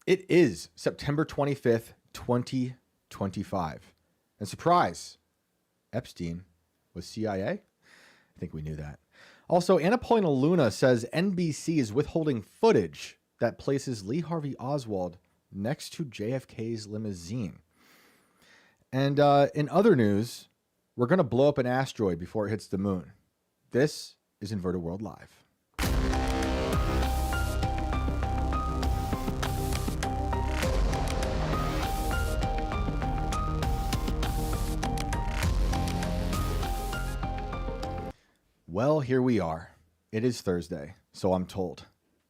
It is September 25th, 2025. And surprise, Epstein was CIA? I think we knew that. Also, Anna Paulina Luna says NBC is withholding footage that places Lee Harvey Oswald next to JFK's limousine. And in other news, we're going to blow up an asteroid before it hits the moon. This is Inverted World Live. Well, here we are. It is Thursday, so I'm told.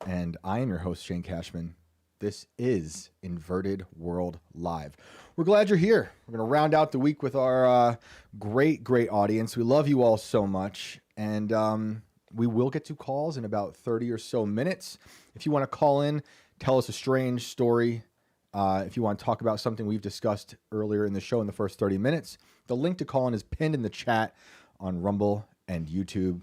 And I am your host, Shane Cashman. This is Inverted World Live. We're glad you're here. We're going to round out the week with our great audience. We love you all so much. And we will get to calls in about 30 or so minutes. If you want to call in, tell us a strange story. If you want to talk about something we've discussed earlier in the show in the first 30 minutes, the link to call in is pinned in the chat on Rumble and YouTube.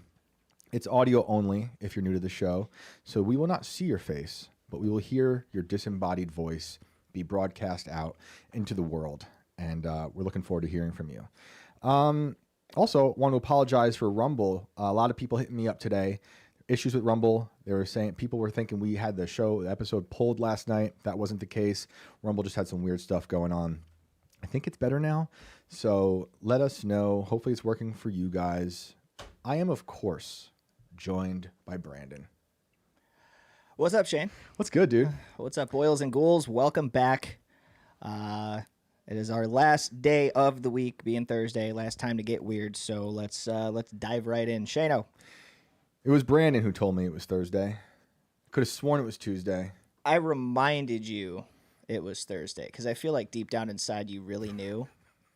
It's audio only if you're new to the show, so we will not see your face, but we will hear your disembodied voice be broadcast out into the world, and we're looking forward to hearing from you. Also, want to apologize for Rumble. A lot of people hitting me up today. Issues with Rumble. They were saying people were thinking we had the episode pulled last night. That wasn't the case. Rumble just had some weird stuff going on. I think it's better now, so let us know. Hopefully it's working for you guys. I am, of course, joined by Brandon. What's up, Shane? What's good, dude? What's up, boils and ghouls? Welcome back. It is our last day of the week, being Thursday. Last time to get weird, so let's dive right in. Shano. It was Brandon who told me it was Thursday. Could have sworn it was Tuesday. I reminded you it was Thursday because I feel like deep down inside you really knew.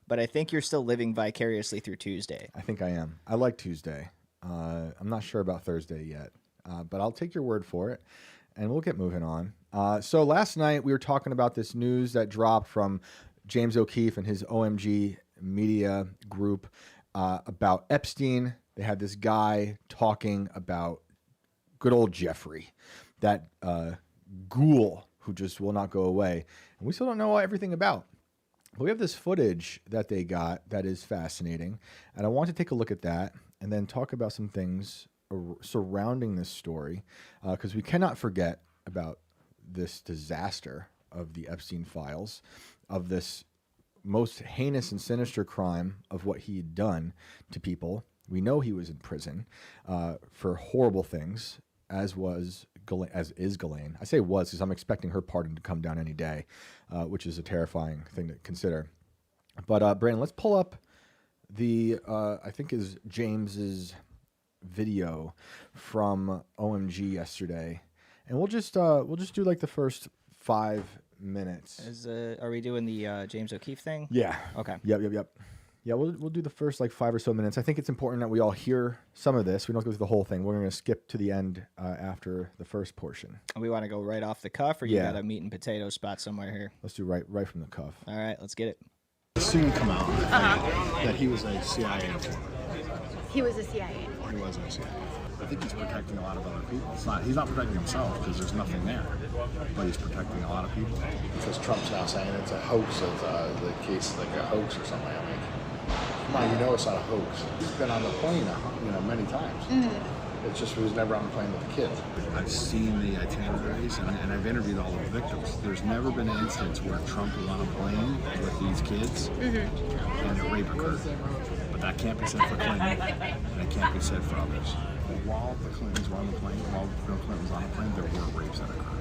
But I think you're still living vicariously through Tuesday. I think I am. I like Tuesday. I'm not sure about Thursday yet, but I'll take your word for it, and we'll get moving on. So last night we were talking about this news that dropped from James O'Keefe and his OMG media group about Epstein. They had this guy talking about good old Jeffrey, that ghoul who just will not go away, and we still don't know everything about. But we have this footage that they got that is fascinating, and I want to take a look at that and then talk about some things surrounding this story, because we cannot forget about this disaster of the Epstein files, of this most heinous and sinister crime of what he had done to people. We know he was in prison for horrible things, as is Ghislaine. I say was because I'm expecting her pardon to come down any day, which is a terrifying thing to consider. But Brandon, let's pull up the I think is James's video from OMG yesterday, and we'll just do like the first 5 minutes. Are we doing the James O'Keefe thing? Yeah. Okay. Yep. Yeah, we'll do the first like 5 or so minutes. I think it's important that we all hear some of this. We don't go through the whole thing. We're going to skip to the end after the first portion. We want to go right off the cuff, or you got a meat and potato spot somewhere here? Let's do right from the cuff. All right, let's get it. Soon come out that he was a CIA informant. He was a CIA informant. He was a CIA. I think he's protecting a lot of other people. He's not protecting himself because there's nothing there, but he's protecting a lot of people. Because Trump's now saying it's a hoax of the case, like a hoax or something. I mean, come on, you know it's not a hoax. He's been on the plane, many times. Mm-hmm. It's just he was never on the plane with the kids. I've seen the itineraries and I've interviewed all the victims. There's never been an instance where Trump was on a plane with these kids and a rape occurred. But that can't be said for Clinton, and it can't be said for others. While the Clintons were on the plane, while Bill Clinton was on the plane, there were rapes that occurred.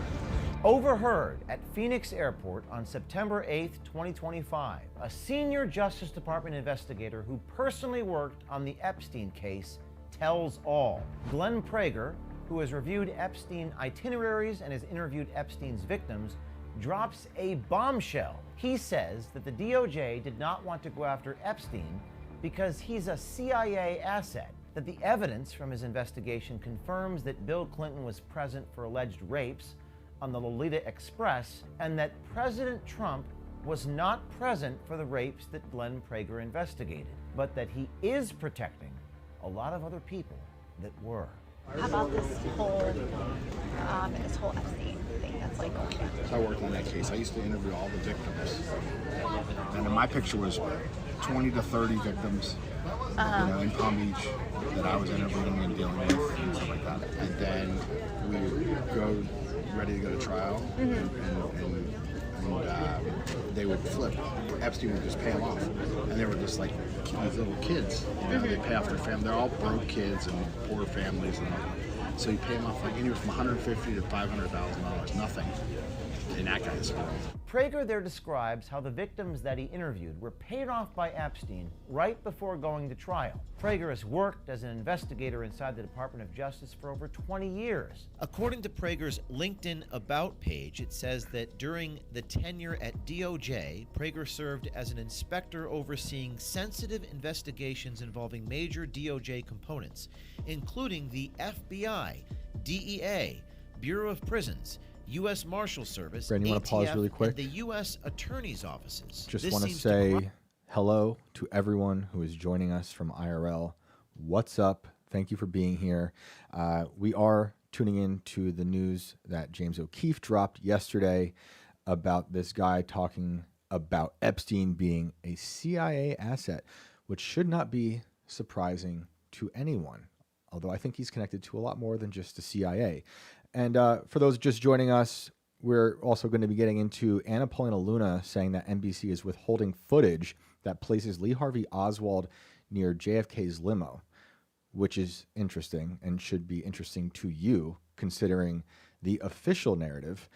Overheard at Phoenix Airport on September 8th, 2025, a senior Justice Department investigator who personally worked on the Epstein case tells all. Glenn Prager, who has reviewed Epstein itineraries and has interviewed Epstein's victims, drops a bombshell. He says that the DOJ did not want to go after Epstein because he's a CIA asset, that the evidence from his investigation confirms that Bill Clinton was present for alleged rapes on the Lolita Express, and that President Trump was not present for the rapes that Glenn Prager investigated, but that he is protecting a lot of other people that were. How about this whole Epstein thing that's like going on? So I worked on that case. I used to interview all the victims, and then my picture was 20 to 30 victims, in Palm Beach that I was interviewing and dealing with and stuff like that. And then we would go ready to go to trial, and they would flip. Epstein would just pay them off, and they were just like these little kids. They pay off their family. They're all broke kids and poor families, and all. So you pay them off like anywhere from $150,000 to $500,000, nothing in that guy's world. Prager there describes how the victims that he interviewed were paid off by Epstein right before going to trial. Prager has worked as an investigator inside the Department of Justice for over 20 years. According to Prager's LinkedIn About page, it says that during the tenure at DOJ, Prager served as an inspector overseeing sensitive investigations involving major DOJ components, including the FBI, DEA, Bureau of Prisons, U.S. Marshal Service, Brandon, you want to pause ATF, really quick? and the U.S. Attorney's offices. Just want to say hello to everyone who is joining us from IRL. What's up? Thank you for being here. We are tuning in to the news that James O'Keefe dropped yesterday about this guy talking about Epstein being a CIA asset, which should not be surprising to anyone, although I think he's connected to a lot more than just the CIA. And for those just joining us, we're also going to be getting into Anna Paulina Luna saying that NBC is withholding footage that places Lee Harvey Oswald near JFK's limo, which is interesting and should be interesting to you, considering the official narrative,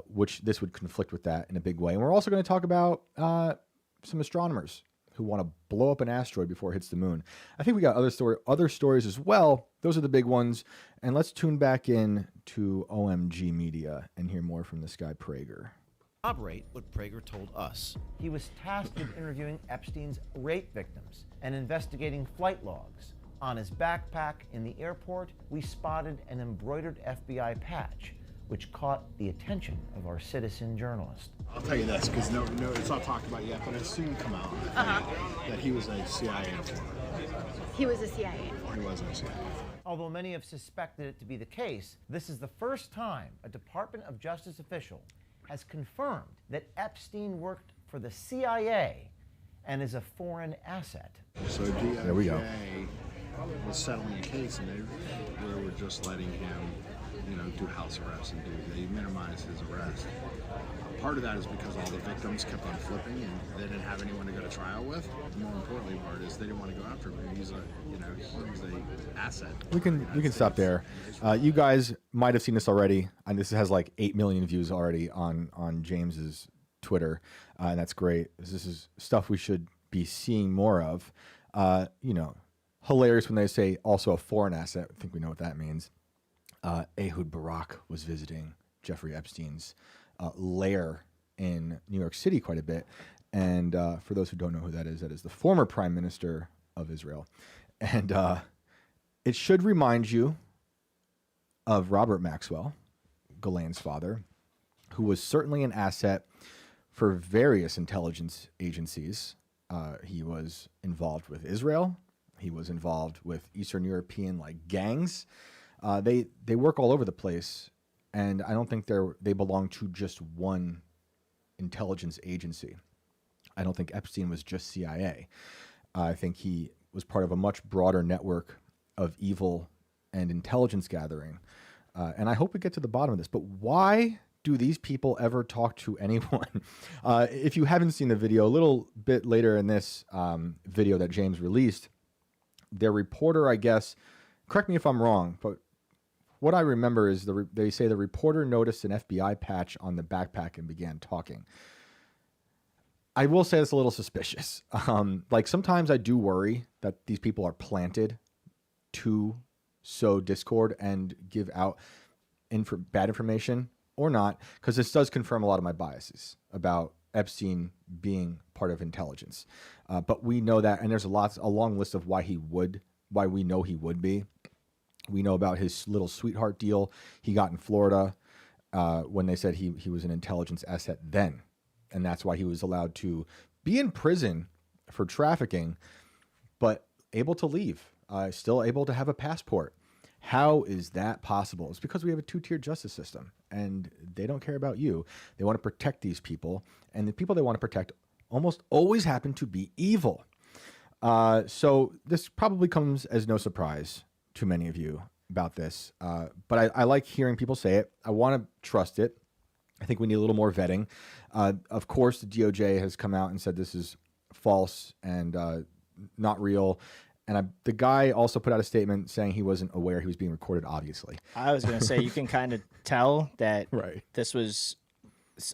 which this would conflict with that in a big way. And we're also going to talk about some astronomers who want to blow up an asteroid before it hits the moon. I think we got other stories as well. Those are the big ones. And let's tune back in to OMG Media and hear more from this guy, Prager. Corroborate what Prager told us. He was tasked with interviewing Epstein's rape victims and investigating flight logs. On his backpack in the airport, we spotted an embroidered FBI patch, which caught the attention of our citizen journalist. I'll tell you this, because no, it's not talked about yet, but it'll soon come out that he was a CIA informant. He was a CIA informant. He wasn't a CIA. Although many have suspected it to be the case, this is the first time a Department of Justice official has confirmed that Epstein worked for the CIA and is a foreign asset. So There we go. DOJ was settling the case, and they were just letting him, do house arrest and they minimized his arrest. Part of that is because all the victims kept on flipping and they didn't have anyone to go to trial with. The more importantly part is they didn't want to go after him. He's a asset. We can stop there. You guys might have seen this already, and this has like 8 million views already on James's Twitter, and that's great. This is stuff we should be seeing more of. Hilarious when they say also a foreign asset. I think we know what that means. Ehud Barak was visiting Jeffrey Epstein's lair in New York City quite a bit. And for those who don't know who that is the former prime minister of Israel. And it should remind you of Robert Maxwell, Ghislaine's father, who was certainly an asset for various intelligence agencies. He was involved with Israel. He was involved with Eastern European gangs. They work all over the place, and I don't think they belong to just one intelligence agency. I don't think Epstein was just CIA. I think he was part of a much broader network of evil and intelligence gathering. And I hope we get to the bottom of this. But why do these people ever talk to anyone? If you haven't seen the video, a little bit later in this video that James released, their reporter, I guess, correct me if I'm wrong, but what I remember is they say the reporter noticed an FBI patch on the backpack and began talking. I will say it's a little suspicious. Sometimes I do worry that these people are planted to sow discord and give out bad information or not, because this does confirm a lot of my biases about Epstein being part of intelligence. But we know that, and there's a long list of why we know he would be. We know about his little sweetheart deal he got in Florida when they said he was an intelligence asset then. And that's why he was allowed to be in prison for trafficking, but able to leave, still able to have a passport. How is that possible? It's because we have a two-tiered justice system, and they don't care about you. They want to protect these people, and the people they want to protect almost always happen to be evil. So this probably comes as no surprise to many of you about this, but I like hearing people say it. I want to trust it. I think we need a little more vetting. Of course, the DOJ has come out and said this is false and not real. And the guy also put out a statement saying he wasn't aware he was being recorded, obviously. I was going to say, you can kind of tell that Right. this was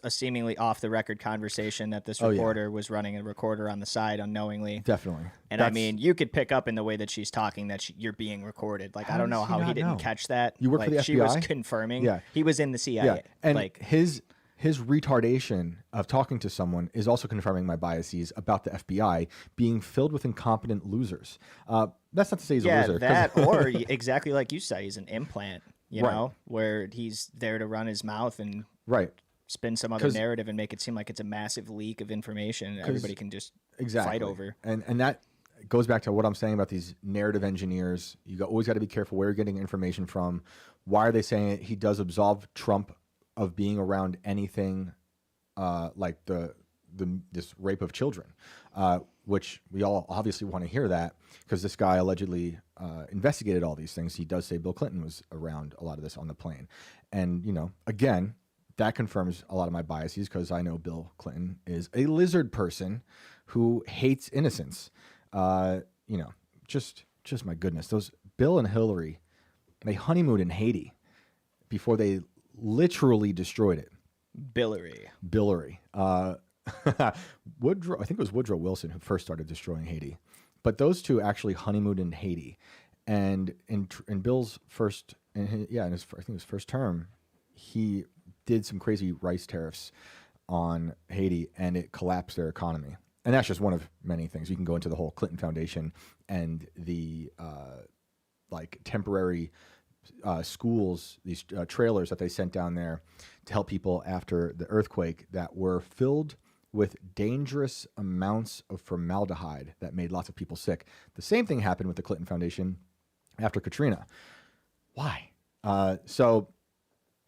a seemingly off-the-record conversation, that this reporter was running a recorder on the side unknowingly. Definitely. And I mean, you could pick up in the way that she's talking that you're being recorded. Like, I don't know how he didn't catch that. You work for the She was FBI? confirming. Yeah. He was in the CIA. Yeah, and like, his retardation of talking to someone is also confirming my biases about the FBI being filled with incompetent losers. That's not to say he's a loser. that or exactly like you say, he's an implant. You Right. know, where he's there to run his mouth and Right. spin some other narrative and make it seem like it's a massive leak of information and everybody can just fight over. And that goes back to what I'm saying about these narrative engineers. Always got to be careful where you're getting information from. Why are they saying it? He does absolve Trump of being around anything like this rape of children, which we all obviously want to hear that because this guy allegedly investigated all these things. He does say Bill Clinton was around a lot of this on the plane. And, again, that confirms a lot of my biases because I know Bill Clinton is a lizard person who hates innocence. Just my goodness. Those Bill and Hillary, they honeymooned in Haiti before they literally destroyed it. Billary. Woodrow, I think it was Woodrow Wilson who first started destroying Haiti. But those two actually honeymooned in Haiti. And in Bill's first, I think his first term, he did some crazy rice tariffs on Haiti, and it collapsed their economy. And that's just one of many things. You can go into the whole Clinton Foundation and the temporary schools, these trailers that they sent down there to help people after the earthquake that were filled with dangerous amounts of formaldehyde that made lots of people sick. The same thing happened with the Clinton Foundation after Katrina. Why? So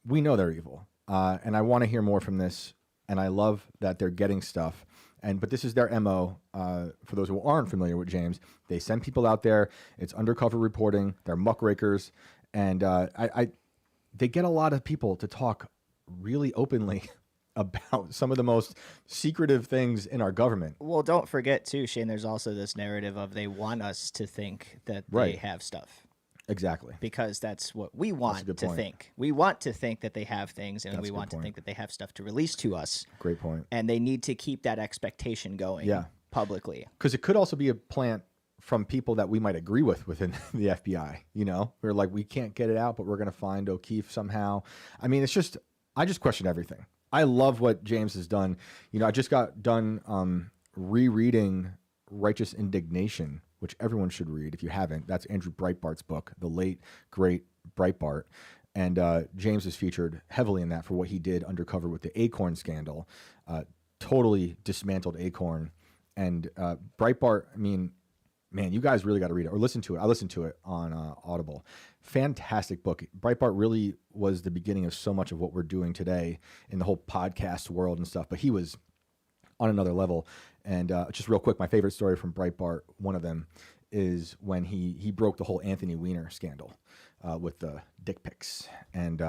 we know they're evil. And I want to hear more from this. And I love that they're getting stuff. But this is their MO. For those who aren't familiar with James, they send people out there. It's undercover reporting. They're muckrakers. And they get a lot of people to talk really openly about some of the most secretive things in our government. Well, don't forget, too, Shane, there's also this narrative of they want us to think that they have stuff. Exactly. Because that's what we want to think. We want to think that they have things, and we want to think that they have stuff to release to us. Great point. And they need to keep that expectation going publicly. Because it could also be a plant from people that we might agree with within the FBI. We're like, we can't get it out, but we're going to find O'Keefe somehow. I mean, I just question everything. I love what James has done. I just got done rereading Righteous Indignation, which everyone should read if you haven't. That's Andrew Breitbart's book, the late, great Breitbart. And James is featured heavily in that for what he did undercover with the Acorn scandal. Totally dismantled Acorn. And Breitbart, I mean, man, you guys really got to read it or listen to it. I listened to it on Audible. Fantastic book. Breitbart really was the beginning of so much of what we're doing today in the whole podcast world and stuff. But he was on another level. And just real quick, my favorite story from Breitbart, one of them, is when he broke the whole Anthony Weiner scandal with the dick pics. And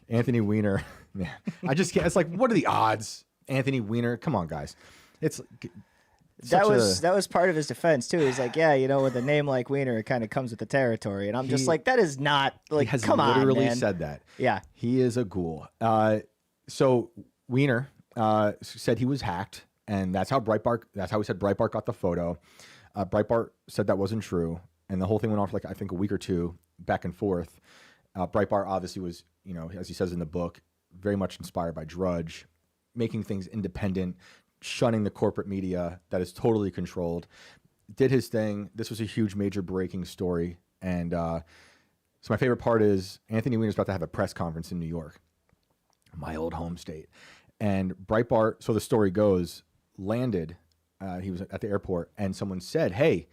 Anthony Weiner, man, I just can't. It's like, what are the odds? Anthony Weiner, come on, guys. That was part of his defense too. He's like, with a name like Weiner, it kind of comes with the territory. And I'm just like, that is not like, he has come on, literally man. said that. Yeah, he is a ghoul. So Weiner said he was hacked, and that's how he said Breitbart got the photo. Breitbart said that wasn't true, and the whole thing went on for I think a week or two, back and forth. Breitbart obviously was, as he says in the book, very much inspired by Drudge, making things independent, shunning the corporate media that is totally controlled. Did his thing. This was a huge, major breaking story. And so my favorite part is Anthony Weiner's about to have a press conference in New York, my old home state. And Breitbart, so the story goes, landed. He was at the airport, and someone said, hey,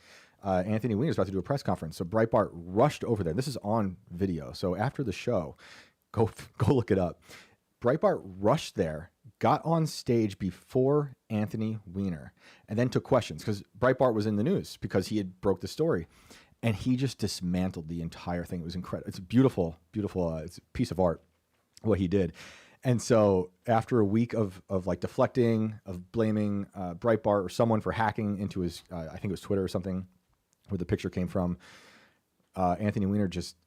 Anthony Weiner's about to do a press conference. So Breitbart rushed over there. This is on video. So after the show, go look it up. Breitbart rushed there, got on stage before Anthony Weiner, and then took questions because Breitbart was in the news because he had broke the story, and he just dismantled the entire thing. It was incredible. It's a beautiful, beautiful. It's a piece of art what he did. And so after a week of like deflecting, of blaming Breitbart or someone for hacking into his, I think it was Twitter or something, where the picture came from, Anthony Weiner just.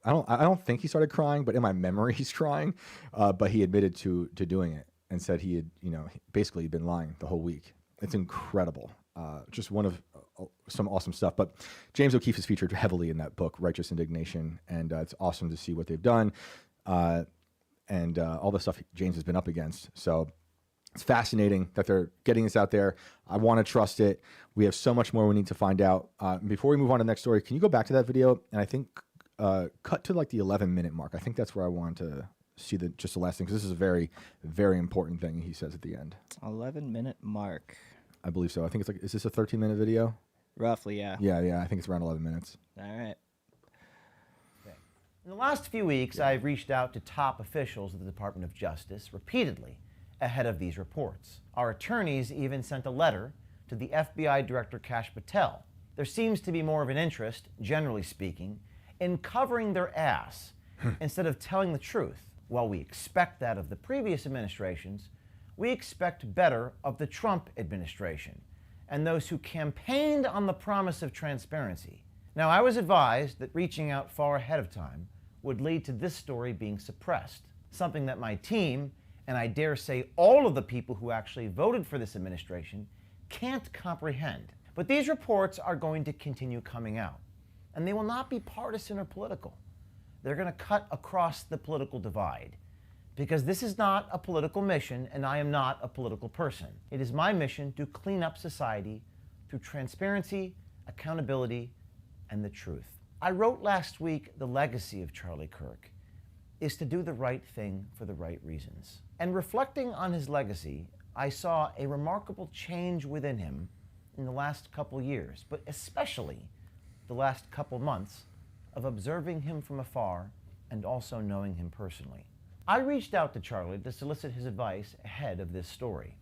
I don't think he started crying, but in my memory he's crying. But he admitted to doing it and said he had, basically been lying the whole week. It's incredible. Just one of some awesome stuff. But James O'Keefe is featured heavily in that book, Righteous Indignation, and it's awesome to see what they've done and all the stuff James has been up against. So it's fascinating that they're getting this out there. I want to trust it. We have so much more we need to find out. Before we move on to the next story, can you go back to that video? And I think cut to like the 11-minute mark. I think that's where I want to see just the last thing, because this is a very, very important thing he says at the end. 11-minute mark. I believe so. I think it's like, is this a 13-minute video? Roughly, yeah. Yeah. I think it's around 11 minutes. All right. In the last few weeks, I've reached out to top officials of the Department of Justice repeatedly ahead of these reports. Our attorneys even sent a letter to the FBI Director Kash Patel. There seems to be more of an interest, generally speaking, in covering their ass instead of telling the truth. While we expect that of the previous administrations, we expect better of the Trump administration and those who campaigned on the promise of transparency. Now, I was advised that reaching out far ahead of time would lead to this story being suppressed, something that my team, and I dare say all of the people who actually voted for this administration, can't comprehend. But these reports are going to continue coming out. And they will not be partisan or political. They're going to cut across the political divide. Because this is not a political mission, and I am not a political person. It is my mission to clean up society through transparency, accountability, and the truth. I wrote last week the legacy of Charlie Kirk is to do the right thing for the right reasons. And reflecting on his legacy, I saw a remarkable change within him in the last couple years, but especially the last couple months of observing him from afar and also knowing him personally. I reached out to Charlie to solicit his advice ahead of this story.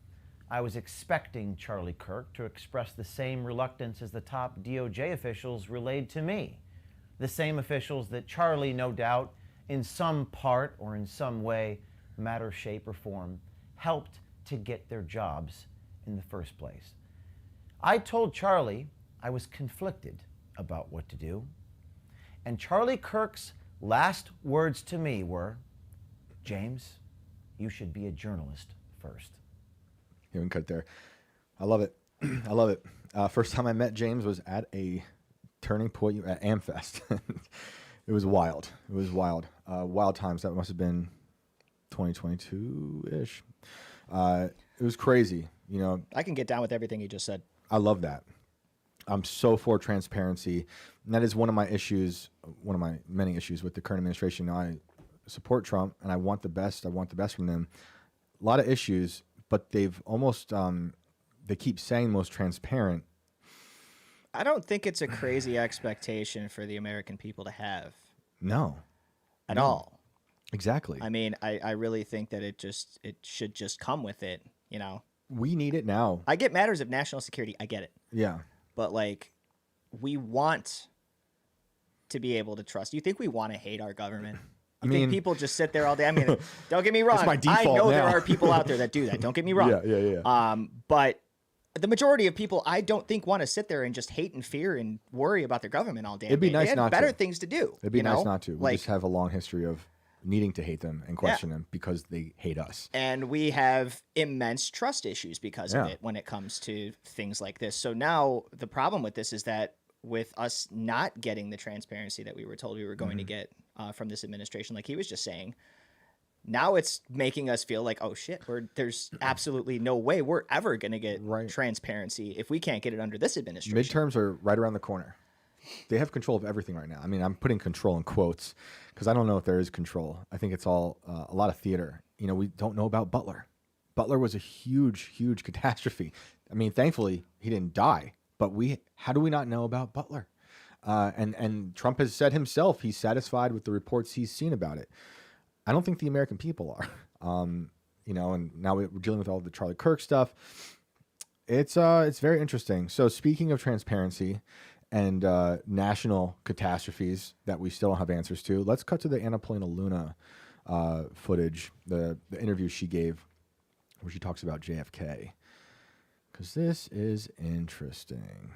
I was expecting Charlie Kirk to express the same reluctance as the top DOJ officials relayed to me, the same officials that Charlie, no doubt, in some part or in some way, matter, shape, or form, helped to get their jobs in the first place. I told Charlie I was conflicted about what to do. And Charlie Kirk's last words to me were, James, you should be a journalist first. You can cut there. I love it. I love it. First time I met James was at a Turning Point at AmFest. It was wild. It was wild. Wild times. That must have been 2022-ish. It was crazy. I can get down with everything you just said. I love that. I'm so for transparency. And that is one of my issues, one of my many issues with the current administration. I support Trump and I want the best. I want the best from them. A lot of issues, but they've almost, they keep saying most transparent. I don't think it's a crazy expectation for the American people to have. No. At all. Exactly. I mean, I really think that it should just come with it, We need it now. I get matters of national security. I get it. Yeah. But we want to be able to trust. You think we want to hate our government? You think people just sit there all day? I mean, don't get me wrong. It's my default I know there now. are people out there that do that. Don't get me wrong. Yeah. But the majority of people, I don't think, want to sit there and just hate and fear and worry about their government all day. It'd be nice they have not better to. things to do. It'd be nice not to. We Like, just have a long history of needing to hate them and question them because they hate us. and we have immense trust issues because of Yeah. it when it comes to things like this. So now the problem with this is that with us not getting the transparency that we were told we were going to get from this administration, like he was just saying, now it's making us feel like, oh shit, there's absolutely no way we're ever going to get transparency if we can't get it under this administration. Midterms are right around the corner. They have control of everything right now. I mean, I'm putting control in quotes because I don't know if there is control. I think it's all a lot of theater. We don't know about Butler. Butler was a huge, huge catastrophe. I mean, thankfully, he didn't die, But how do we not know about Butler? And Trump has said himself he's satisfied with the reports he's seen about it. I don't think the American people are. You know, and now we're dealing with all the Charlie Kirk stuff. It's very interesting. So speaking of transparency and national catastrophes that we still don't have answers to, let's cut to the Anna Polina Luna footage, the interview she gave where she talks about JFK. Because this is interesting.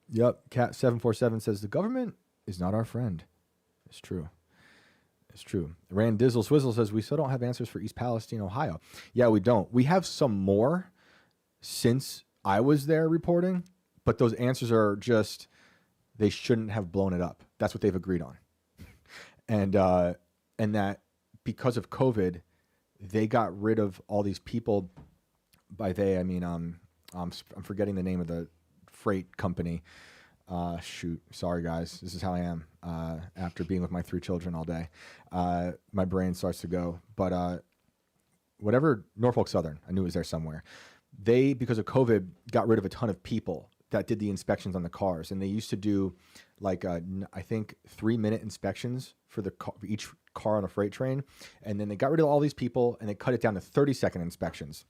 Yep, Cat 747 says the government is not our friend. It's true. It's true. Rand Dizzle Swizzle says we still don't have answers for East Palestine, Ohio. Yeah, we don't. We have some more since I was there reporting, but those answers are just, they shouldn't have blown it up. That's what they've agreed on. And that because of COVID, they got rid of all these people. By they, I mean, I'm forgetting the name of the freight company. Shoot. Sorry, guys. This is how I am after being with my 3 children all day. My brain starts to go. But whatever, Norfolk Southern, I knew it was there somewhere. They, because of COVID, got rid of a ton of people that did the inspections on the cars. And they used to do like, I think, 3-minute inspections for each car on a freight train. And then they got rid of all these people and they cut it down to 30-second inspections.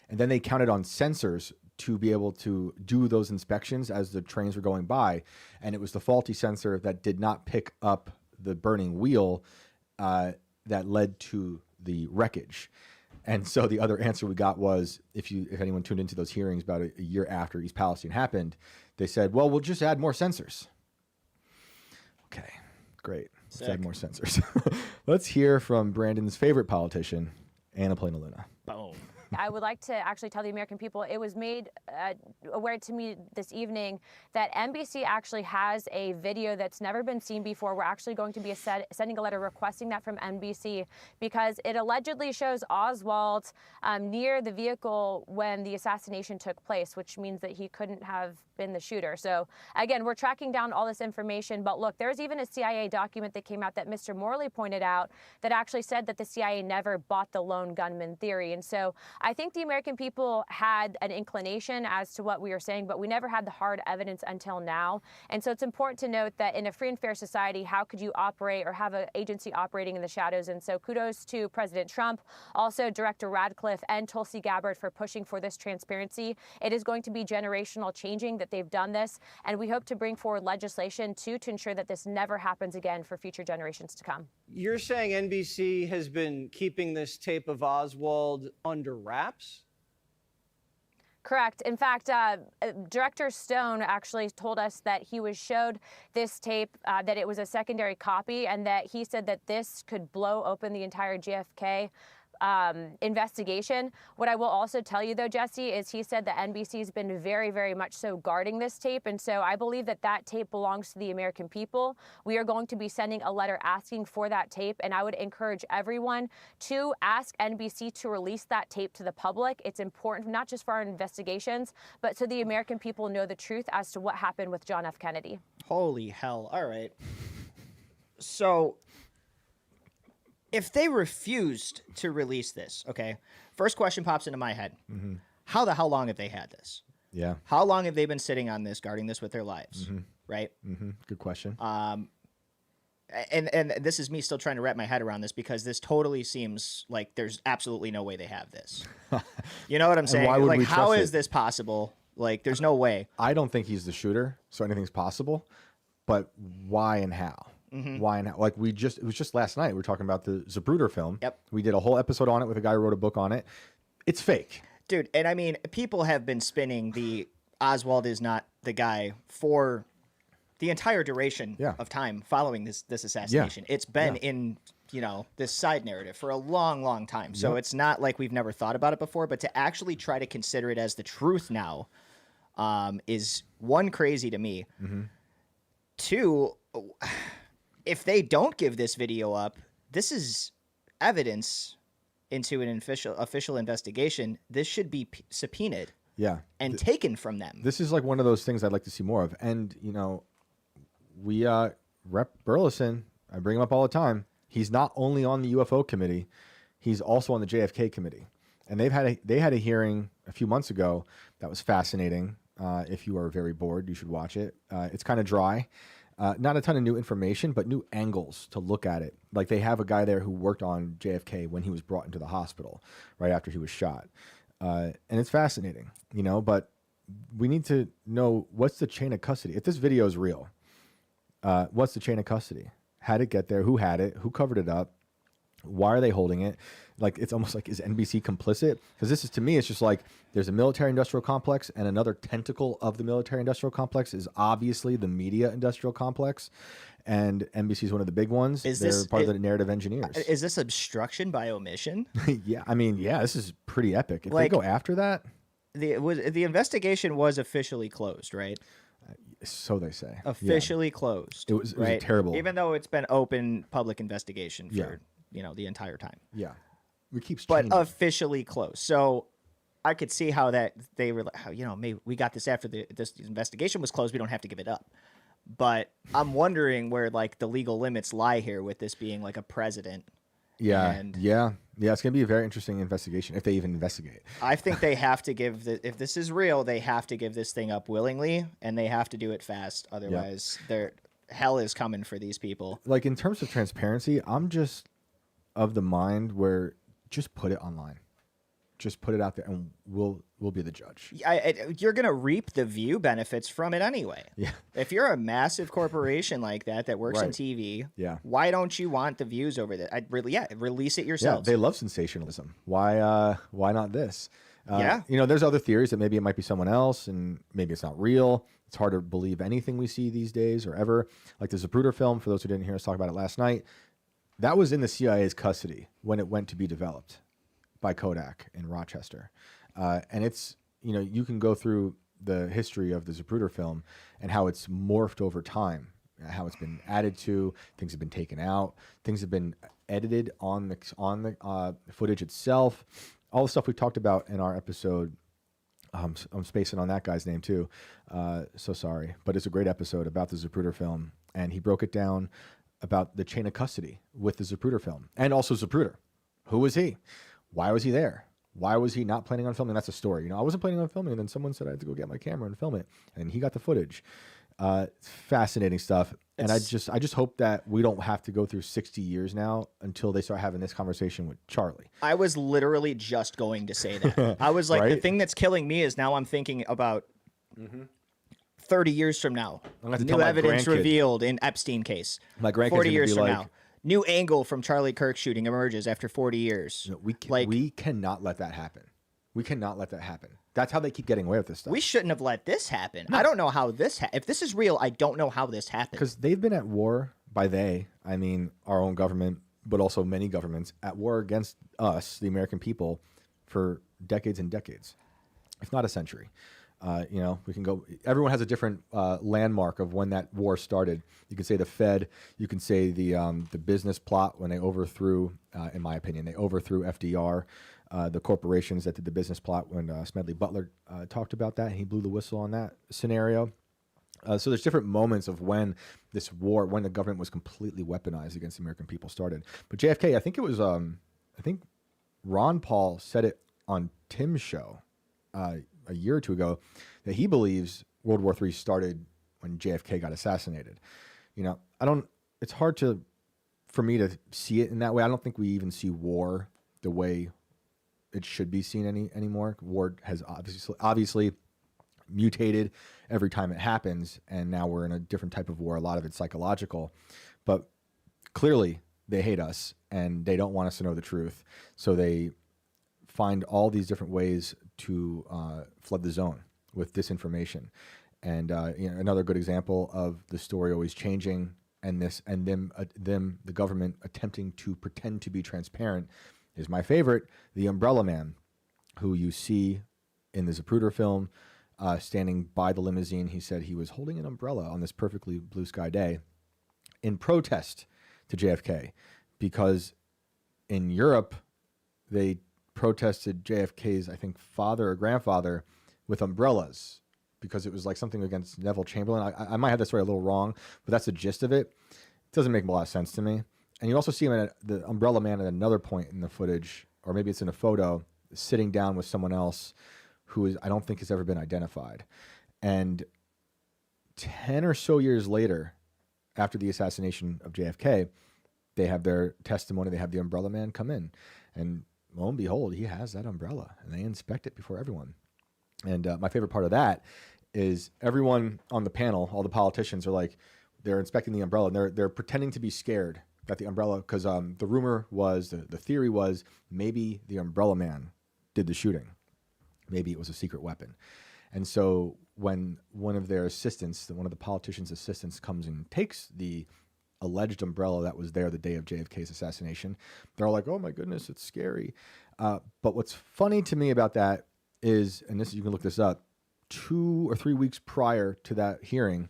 And then they counted on sensors to be able to do those inspections as the trains were going by. And it was the faulty sensor that did not pick up the burning wheel that led to the wreckage. And so the other answer we got was, if anyone tuned into those hearings about a year after East Palestine happened, they said, well, we'll just add more sensors. Okay, great. Let's add more sensors. Let's hear from Brandon's favorite politician, Anna Polina Luna. Boom. I would like to actually tell the American people, it was made aware to me this evening that NBC actually has a video that's never been seen before. We're actually going to be sending a letter requesting that from NBC because it allegedly shows Oswald near the vehicle when the assassination took place, which means that he couldn't have been the shooter. So again, we're tracking down all this information, but look, there's even a CIA document that came out that Mr. Morley pointed out that actually said that the CIA never bought the lone gunman theory. And so I think the American people had an inclination as to what we were saying, but we never had the hard evidence until now. And so it's important to note that in a free and fair society, how could you operate or have an agency operating in the shadows? And so kudos to President Trump, also Director Radcliffe and Tulsi Gabbard for pushing for this transparency. It is going to be generational changing that they've done this, and we hope to bring forward legislation to ensure that this never happens again for future generations to come. You're saying NBC has been keeping this tape of Oswald under wraps? Correct. In fact, Director Stone actually told us that he was showed this tape, that it was a secondary copy, and that he said that this could blow open the entire JFK investigation. What I will also tell you, though, Jesse, is he said that NBC has been very, very much so guarding this tape. And so I believe that that tape belongs to the American people. We are going to be sending a letter asking for that tape. And I would encourage everyone to ask NBC to release that tape to the public. It's important, not just for our investigations, but so the American people know the truth as to what happened with John F. Kennedy. Holy hell. All right. So if they refused to release this, okay, first question pops into my head. Mm-hmm. How the hell long have they had this? Yeah. How long have they been sitting on this, guarding this with their lives? Mm-hmm. Right? Mm-hmm. Good question. And this is me still trying to wrap my head around this because this totally seems like there's absolutely no way they have this. You know what I'm saying? Why would like, we how trust is it? this possible? Like, there's no way. I don't think he's the shooter, so anything's possible. But why and how? Mm-hmm. Why and how? Like it was just last night. We were talking about the Zapruder film. Yep. We did a whole episode on it with a guy who wrote a book on it. It's fake. Dude, and I mean, people have been spinning the Oswald is not the guy for the entire duration of time following this assassination. Yeah. It's been in, this side narrative for a long, long time. So it's not like we've never thought about it before, but to actually try to consider it as the truth now is, one, crazy to me. Mm-hmm. Two, if they don't give this video up, this is evidence into an official investigation. This should be subpoenaed. Yeah. And taken from them. This is like one of those things I'd like to see more of. And, we, Rep. Burleson, I bring him up all the time. He's not only on the UFO committee, he's also on the JFK committee. And they had a hearing a few months ago that was fascinating. If you are very bored, you should watch it. It's kind of dry. Not a ton of new information, but new angles to look at it. Like they have a guy there who worked on JFK when he was brought into the hospital right after he was shot. And it's fascinating, you know, but we need to know what's the chain of custody. If this video is real, what's the chain of custody? How did it get there? Who had it? Who covered it up? Why are they holding it? Like, it's almost like, is NBC complicit? Because this is, to me, it's just like there's a military-industrial complex, and another tentacle of the military-industrial complex is obviously the media-industrial complex, and NBC is one of the big ones. They're part of the narrative engineers. Is this obstruction by omission? Yeah, I mean, yeah, this is pretty epic. If they go after that... The investigation was officially closed, right? So they say. Officially closed. It was terrible. Even though it's been open public investigation for the entire time. Yeah. We keep but changing. Officially closed. So I could see how that they were like, maybe we got this after this investigation was closed. We don't have to give it up. But I'm wondering where like the legal limits lie here with this being like a president. Yeah. It's gonna be a very interesting investigation if they even investigate. I think they have to give if this is real, they have to give this thing up willingly, and they have to do it fast. Otherwise, hell is coming for these people. Like in terms of transparency, I'm just of the mind where just put it online. Just put it out there, and we'll be the judge. You're gonna reap the view benefits from it anyway. Yeah. If you're a massive corporation like that works in TV, why don't you want the views over that? Release it yourselves. Yeah, they love sensationalism. Why not this? Yeah. There's other theories that maybe it might be someone else, and maybe it's not real. It's hard to believe anything we see these days or ever. Like the Zapruder film, for those who didn't hear us talk about it last night, that was in the CIA's custody when it went to be developed by Kodak in Rochester. And it's, you can go through the history of the Zapruder film and how it's morphed over time, how it's been added to, things have been taken out, things have been edited on the footage itself. All the stuff we talked about in our episode. I'm spacing on that guy's name too. So sorry, but it's a great episode about the Zapruder film. And he broke it down about the chain of custody with the Zapruder film, and also Zapruder. Who was he? Why was he there? Why was he not planning on filming? That's a story. I wasn't planning on filming, and then someone said I had to go get my camera and film it, and he got the footage. It's fascinating stuff, and I just hope that we don't have to go through 60 years now until they start having this conversation with Charlie. I was literally just going to say that. I was like, the thing that's killing me is now I'm thinking about 30 years from now. New evidence revealed in Epstein case. My grandkids 40 years from now. New angle from Charlie Kirk shooting emerges after 40 years. We cannot let that happen. We cannot let that happen. That's how they keep getting away with this stuff. We shouldn't have let this happen. No. I don't know how this if this is real, I don't know how this happened. Because they've been at war, by they, I mean our own government, but also many governments, at war against us, the American people, for decades and decades, if not a century. We can go. Everyone has a different landmark of when that war started. You can say the Fed. You can say the business plot when they overthrew. In my opinion, they overthrew FDR. The corporations that did the business plot when Smedley Butler talked about that, and he blew the whistle on that scenario. So there's different moments of when this war, when the government was completely weaponized against the American people, started. But JFK, I think it was. I think Ron Paul said it on Tim's show. A year or two ago, that he believes World War III started when JFK got assassinated. It's hard for me to see it in that way. I don't think we even see war the way it should be seen anymore. War has obviously mutated every time it happens, and now we're in a different type of war. A lot of it's psychological, but clearly they hate us and they don't want us to know the truth. So they find all these different ways to flood the zone with disinformation. And another good example of the story always changing and the government attempting to pretend to be transparent is my favorite, the Umbrella Man, who you see in the Zapruder film standing by the limousine. He said he was holding an umbrella on this perfectly blue sky day in protest to JFK, because in Europe they protested JFK's, I think, father or grandfather with umbrellas because it was like something against Neville Chamberlain. I might have that story a little wrong, but that's the gist of it. It doesn't make a lot of sense to me. And you also see him the Umbrella Man at another point in the footage, or maybe it's in a photo, sitting down with someone else who I don't think has ever been identified. And 10 or so years later, after the assassination of JFK, they have their testimony. They have the umbrella man come in. And lo and behold, he has that umbrella. And they inspect it before everyone. And my favorite part of that is everyone on the panel, all the politicians are like, they're inspecting the umbrella. And they're pretending to be scared that the umbrella, because the rumor was, the theory was, maybe the umbrella man did the shooting. Maybe it was a secret weapon. And so when one of their assistants, one of the politicians' assistants comes and takes the alleged umbrella that was there the day of JFK's assassination, they're all like, oh my goodness, it's scary. But what's funny to me about that is, and this you can look this up, 2 or 3 weeks prior to that hearing,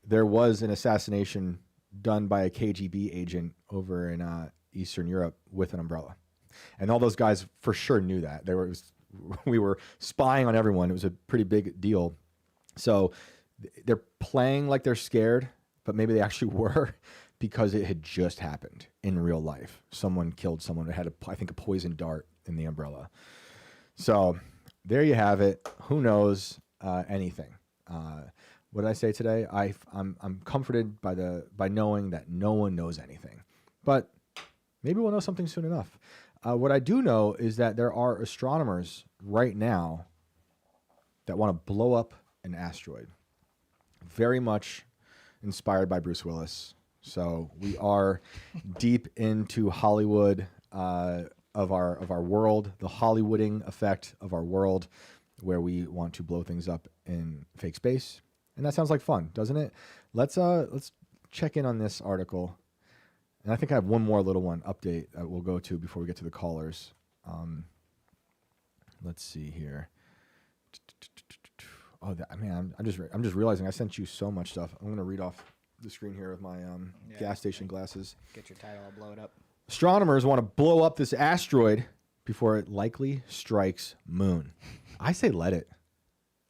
there was an assassination done by a KGB agent over in Eastern Europe with an umbrella. And all those guys for sure knew that. We were spying on everyone. It was a pretty big deal. So they're playing like they're scared, but maybe they actually were, because it had just happened in real life. Someone killed someone that had, I think, a poison dart in the umbrella. So there you have it. Who knows anything? What did I say today? I'm comforted by knowing that no one knows anything. But maybe we'll know something soon enough. What I do know is that there are astronomers right now that want to blow up an asteroid. Very much inspired by Bruce Willis. So we are deep into Hollywood of our world, the Hollywooding effect of our world, where we want to blow things up in fake space. And that sounds like fun, doesn't it? Let's check in on this article. And I think I have one more little one update that we'll go to before we get to the callers. Let's see here. Oh, man, I'm just realizing I sent you so much stuff. I'm going to read off the screen here with my gas station glasses. Get your title, I'll blow it up. Astronomers want to blow up this asteroid before it likely strikes moon. I say let it.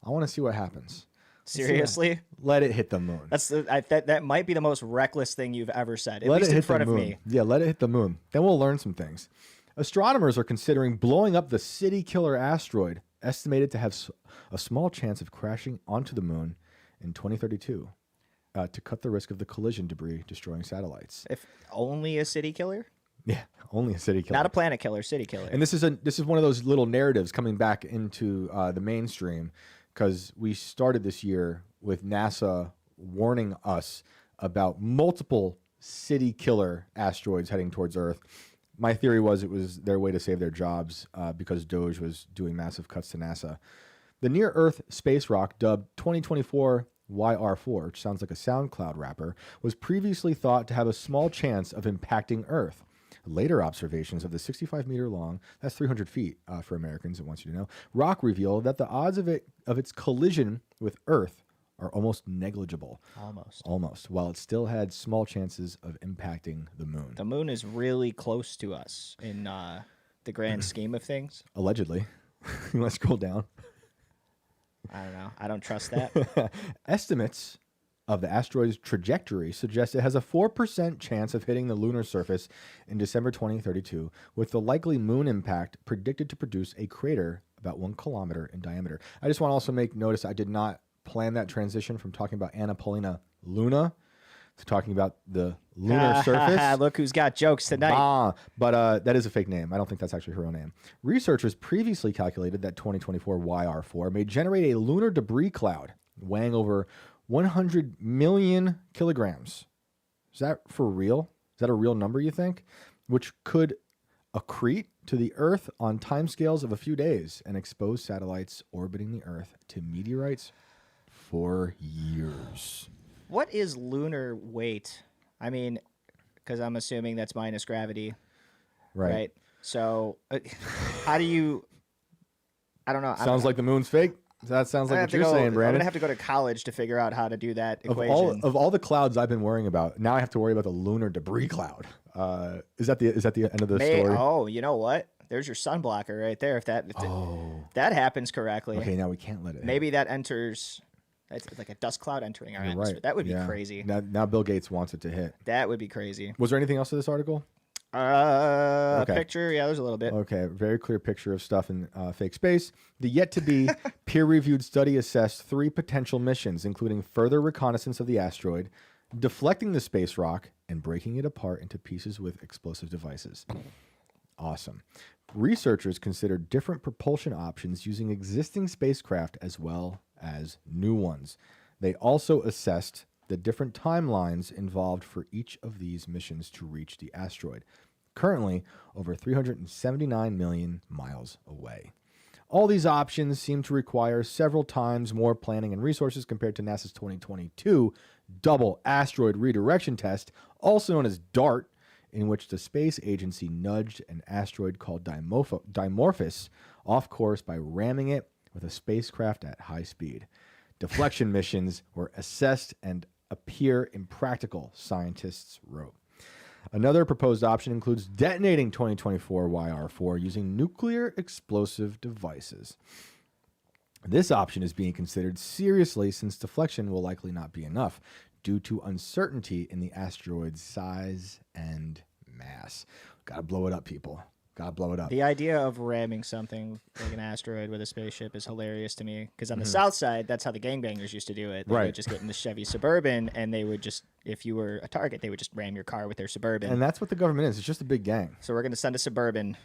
I want to see what happens. Seriously? Let it hit the moon. That might be the most reckless thing you've ever said, at Let least it in hit front the of moon. me. Yeah, let it hit the moon. Then we'll learn some things. Astronomers are considering blowing up the city killer asteroid, estimated to have a small chance of crashing onto the moon in 2032, to cut the risk of the collision debris destroying satellites. If only a city killer? Yeah, only a city killer. Not a planet killer, city killer. And this is one of those little narratives coming back into the mainstream, because we started this year with NASA warning us about multiple city killer asteroids heading towards Earth. My theory was it was their way to save their jobs because Doge was doing massive cuts to NASA. The near-Earth space rock, dubbed 2024 YR4, which sounds like a SoundCloud rapper, was previously thought to have a small chance of impacting Earth. Later observations of the 65-meter long, that's 300 feet for Americans, it wants you to know, rock reveal that the odds of its collision with Earth are almost negligible. Almost. While it still had small chances of impacting the moon. The moon is really close to us in the grand scheme of things. Allegedly. You want to scroll down? I don't know. I don't trust that. Estimates of the asteroid's trajectory suggest it has a 4% chance of hitting the lunar surface in December 2032, with the likely moon impact predicted to produce a crater about 1 kilometer in diameter. I just want to also make notice I did not plan that transition from talking about Anna Paulina Luna to talking about the lunar surface. Look who's got jokes tonight. But that is a fake name. I don't think that's actually her real name. Researchers previously calculated that 2024 YR4 may generate a lunar debris cloud weighing over 100 million kilograms. Is that for real? Is that a real number, you think? Which could accrete to the Earth on timescales of a few days and expose satellites orbiting the Earth to meteorites for years. What is lunar weight? I mean, because I'm assuming that's minus gravity. Right? So how do you... I don't know. Sounds like the moon's fake. That sounds like what you're saying, Brandon. I'm going to have to go to college to figure out how to do that equation. Of all the clouds I've been worrying about, now I have to worry about the lunar debris cloud. Is that the end of the story? Oh, you know what? There's your sun blocker right there. If that happens correctly. Okay, now we can't let it. Maybe that enters. That's like a dust cloud entering our atmosphere. Right. That would be crazy. Now Bill Gates wants it to hit. That would be crazy. Was there anything else to this article? Okay. Picture, yeah, there's a little bit. Okay, very clear picture of stuff in fake space. The yet-to-be peer-reviewed study assessed 3 potential missions, including further reconnaissance of the asteroid, deflecting the space rock, and breaking it apart into pieces with explosive devices. Awesome. Researchers considered different propulsion options using existing spacecraft as well as new ones. They also assessed the different timelines involved for each of these missions to reach the asteroid, currently over 379 million miles away. All these options seem to require several times more planning and resources compared to NASA's 2022 Double Asteroid Redirection Test, also known as DART, in which the space agency nudged an asteroid called Dimorphos off course by ramming it with a spacecraft at high speed. Deflection missions were assessed and appear impractical, scientists wrote. Another proposed option includes detonating 2024 YR4 using nuclear explosive devices. This option is being considered seriously since deflection will likely not be enough due to uncertainty in the asteroid's size and mass. Gotta blow it up, people. Gotta blow it up. The idea of ramming something like an asteroid with a spaceship is hilarious to me because on the south side, that's how the gangbangers used to do it. They Right. would just get in the Chevy Suburban and they would just, if you were a target, they would just ram your car with their Suburban. And that's what the government is. It's just a big gang. So we're going to send a Suburban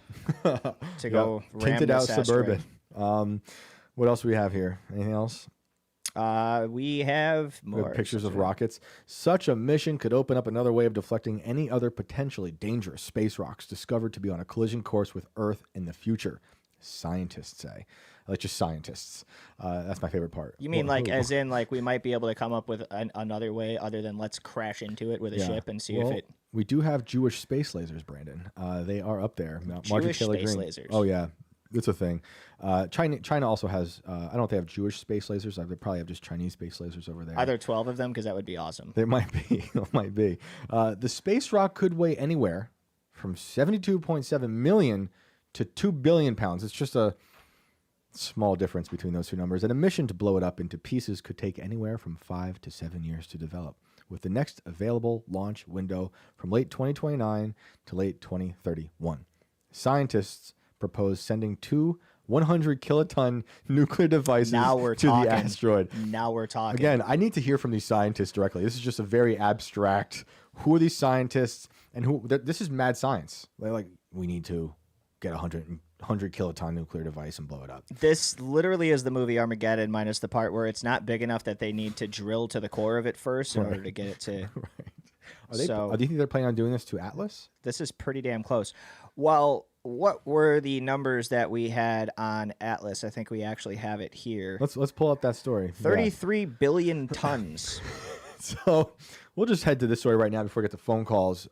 to go ram Tinted out this asteroid. Suburban. What else do we have here? Anything else? We have We have more pictures of rockets. Such a mission could open up another way of deflecting any other potentially dangerous space rocks discovered to be on a collision course with Earth in the future. Scientists say. Like just scientists. That's my favorite part. You mean like as in like we might be able to come up with another way other than let's crash into it with a ship and see if it... We do have Jewish space lasers, Brandon. They are up there. Jewish space lasers. Oh, yeah. It's a thing. China also has, I don't know if they have Jewish space lasers. They probably have just Chinese space lasers over there. Are there 12 of them? Because that would be awesome. There might be. It might be. The space rock could weigh anywhere from 72.7 million to 2 billion pounds. It's just a small difference between those two numbers. And a mission to blow it up into pieces could take anywhere from 5 to 7 years to develop, with the next available launch window from late 2029 to late 2031. Scientists propose sending 2 100-kiloton nuclear devices to the asteroid. Now we're talking. Again, I need to hear from these scientists directly. This is just a very abstract. Who are these scientists? And who? This is mad science. They're like, we need to get a 100-kiloton nuclear device and blow it up. This literally is the movie Armageddon minus the part where it's not big enough that they need to drill to the core of it first in order to get it to... Do you think they're planning on doing this to Atlas? This is pretty damn close. Well, what were the numbers that we had on Atlas? I think we actually have it here. Let's pull up that story. 33 billion tons. So we'll just head to this story right now before we get to phone calls.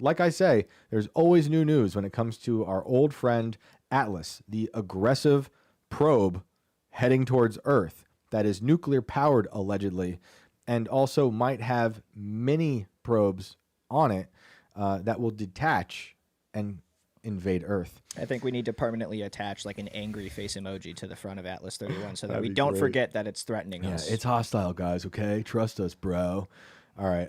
Like I say, there's always new news when it comes to our old friend Atlas, the aggressive probe heading towards Earth that is nuclear powered allegedly, and also might have mini probes on it that will detach and invade Earth. I think we need to permanently attach like an angry face emoji to the front of Atlas 31 so that we be don't great. forget that it's threatening us. It's hostile, guys, okay? Trust us, bro. All right.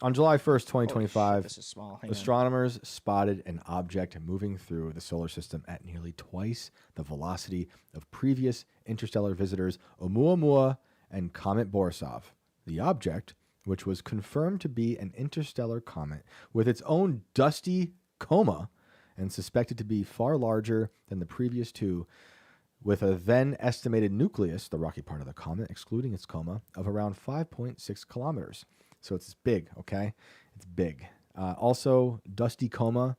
On July 1st, 2025, this is small. Hang on. astronomers spotted an object moving through the solar system at nearly twice the velocity of previous interstellar visitors Oumuamua and Comet Borisov. The object, which was confirmed to be an interstellar comet with its own dusty coma and suspected to be far larger than the previous two, with a then estimated nucleus, the rocky part of the comet, excluding its coma, of around 5.6 kilometers. So it's big, okay? It's big. Also, dusty coma.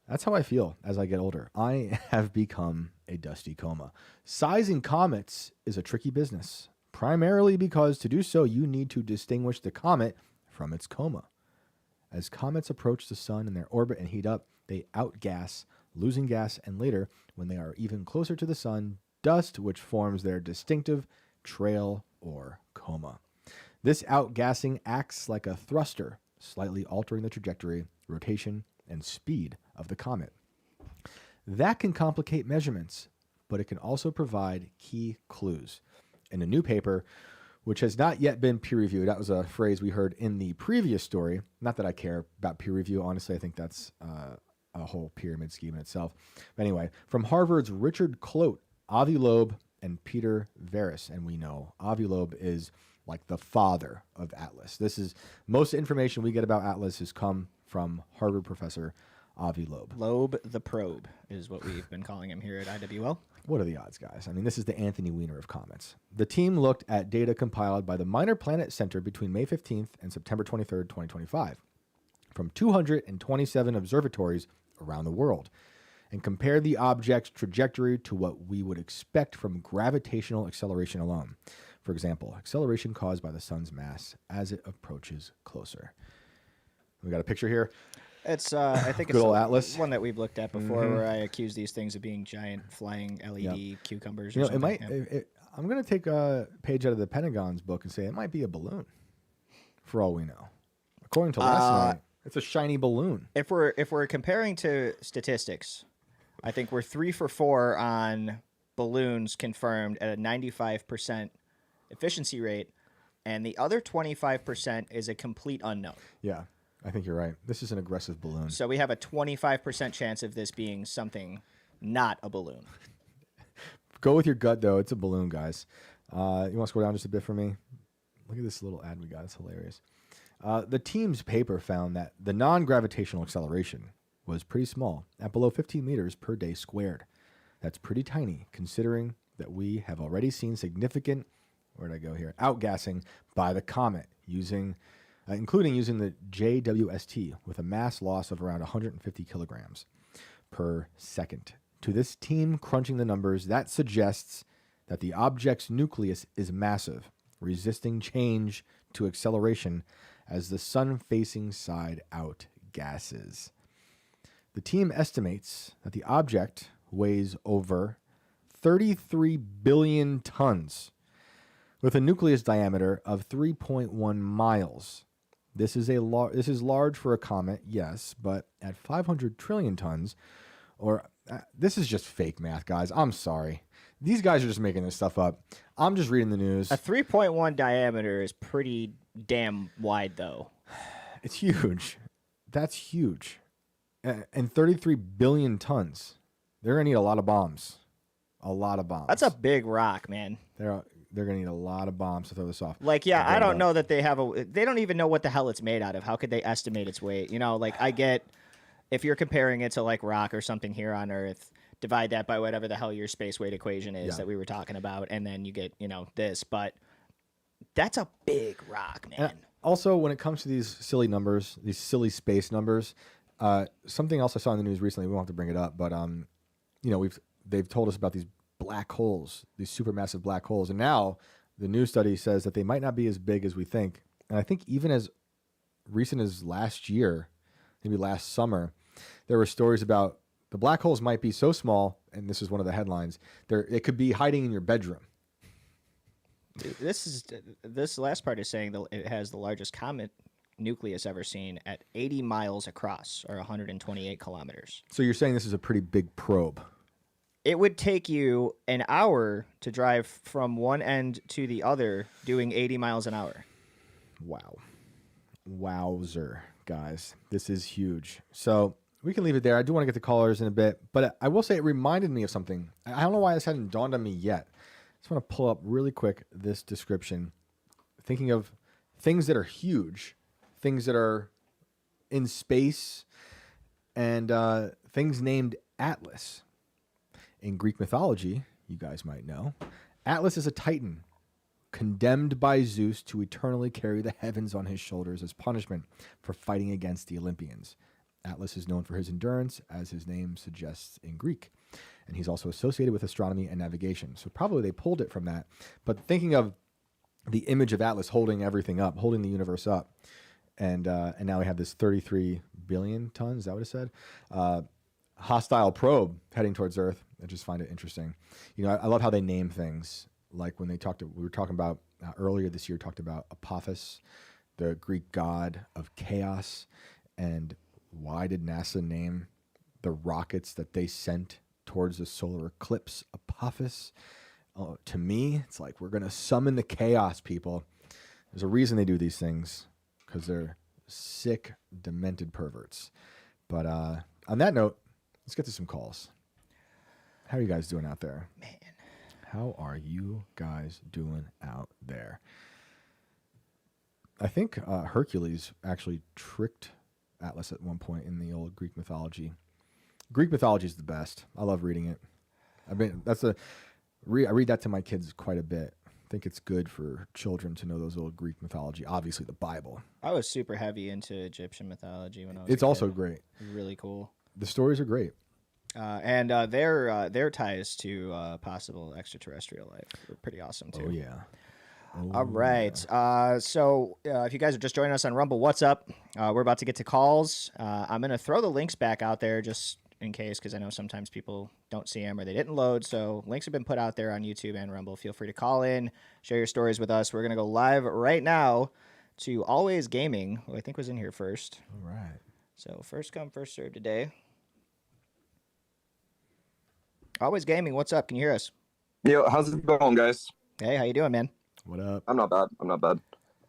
That's how I feel as I get older. I have become a dusty coma. Sizing comets is a tricky business, primarily because to do so, you need to distinguish the comet from its coma. As comets approach the sun in their orbit and heat up, they outgas, losing gas, and later, when they are even closer to the sun, dust, which forms their distinctive trail or coma. This outgassing acts like a thruster, slightly altering the trajectory, rotation, and speed of the comet. That can complicate measurements, but it can also provide key clues. In a new paper, which has not yet been peer-reviewed. That was a phrase we heard in the previous story. Not that I care about peer review. Honestly, I think that's a whole pyramid scheme in itself. But anyway, from Harvard's Richard Clote, Avi Loeb, and Peter Veris. And we know Avi Loeb is like the father of Atlas. This is most information we get about Atlas has come from Harvard professor Avi Loeb. Loeb the Probe is what we've been calling him here at IWL. What are the odds, guys? I mean, this is the Anthony Weiner of comets. The team looked at data compiled by the Minor Planet Center between May 15th and September 23rd, 2025, from 227 observatories around the world, and compared the object's trajectory to what we would expect from gravitational acceleration alone. For example, acceleration caused by the sun's mass as it approaches closer. We got a picture here. It's I think Good it's old Atlas. one that we've looked at before, where I accuse these things of being giant flying LED cucumbers. Or You know, something. it might. I'm going to take a page out of the Pentagon's book and say it might be a balloon, for all we know. According to last night, it's a shiny balloon. If we're comparing to statistics, I think we're 3 for 4 on balloons confirmed at a 95% efficiency rate, and the other 25% is a complete unknown. Yeah, I think you're right. This is an aggressive balloon. So we have a 25% chance of this being something not a balloon. Go with your gut, though. It's a balloon, guys. You want to scroll down just a bit for me? Look at this little ad we got. It's hilarious. The team's paper found that the non-gravitational acceleration was pretty small, at below 15 meters per day squared. That's pretty tiny, considering that we have already seen significant, where'd I go here, outgassing by the comet, including using the JWST with a mass loss of around 150 kilograms per second. To this team crunching the numbers, that suggests that the object's nucleus is massive, resisting change to acceleration as the sun-facing side outgasses. The team estimates that the object weighs over 33 billion tons with a nucleus diameter of 3.1 miles. This is large for a comet, yes, but at 500 trillion tons, or this is just fake math, guys. I'm sorry. These guys are just making this stuff up. I'm just reading the news. A 3.1 diameter is pretty damn wide, though. It's huge. That's huge. And 33 billion tons. They're going to need a lot of bombs. A lot of bombs. That's a big rock, man. They're going to need a lot of bombs to throw this off. Like, yeah, I don't know that they don't even know what the hell it's made out of. How could they estimate its weight? You know, like, I get, if you're comparing it to, like, rock or something here on Earth, divide that by whatever the hell your space weight equation is that we were talking about, and then you get, this. But that's a big rock, man. And also, when it comes to these silly numbers, these silly space numbers, something else I saw in the news recently, we won't have to bring it up, but, they've told us about these black holes, these supermassive black holes. And now the new study says that they might not be as big as we think. And I think even as recent as last year, maybe last summer, there were stories about the black holes might be so small, and this is one of the headlines, it could be hiding in your bedroom. This last part is saying that it has the largest comet nucleus ever seen at 80 miles across, or 128 kilometers. So you're saying this is a pretty big probe. It would take you an hour to drive from one end to the other doing 80 miles an hour. Wow. Wowzer, guys. This is huge. So we can leave it there. I do want to get to callers in a bit, but I will say it reminded me of something. I don't know why this hadn't dawned on me yet. I just want to pull up really quick this description. Thinking of things that are huge, things that are in space, and things named Atlas. In Greek mythology, you guys might know, Atlas is a titan condemned by Zeus to eternally carry the heavens on his shoulders as punishment for fighting against the Olympians. Atlas is known for his endurance, as his name suggests in Greek, and he's also associated with astronomy and navigation. So probably they pulled it from that. But thinking of the image of Atlas holding everything up, holding the universe up, and now we have this 33 billion tons, is that what it said? Hostile probe heading towards Earth. I just find it interesting. I love how they name things. Like when we were talking about earlier this year, talked about Apophis, the Greek god of chaos. And why did NASA name the rockets that they sent towards the solar eclipse Apophis? To me, it's like we're gonna summon the chaos, people. There's a reason they do these things, because they're sick, demented perverts. But on that note, let's get to some calls. How are you guys doing out there? Man. How are you guys doing out there? I think Hercules actually tricked Atlas at one point in the old Greek mythology. Greek mythology is the best. I love reading it. I read that to my kids quite a bit. I think it's good for children to know those old Greek mythology. Obviously, the Bible. I was super heavy into Egyptian mythology when I was. It's also great. Really cool. The stories are great. And their ties to possible extraterrestrial life are pretty awesome too. Oh yeah. All right. So if you guys are just joining us on Rumble, what's up? We're about to get to calls. I'm going to throw the links back out there just in case, because I know sometimes people don't see them or they didn't load. So links have been put out there on YouTube and Rumble. Feel free to call in, share your stories with us. We're going to go live right now to Always Gaming, who I think was in here first. All right. So first come, first serve today. Always Gaming, what's up? Can you hear us? Yo, how's it going, guys? Hey, how you doing, man? What up? I'm not bad.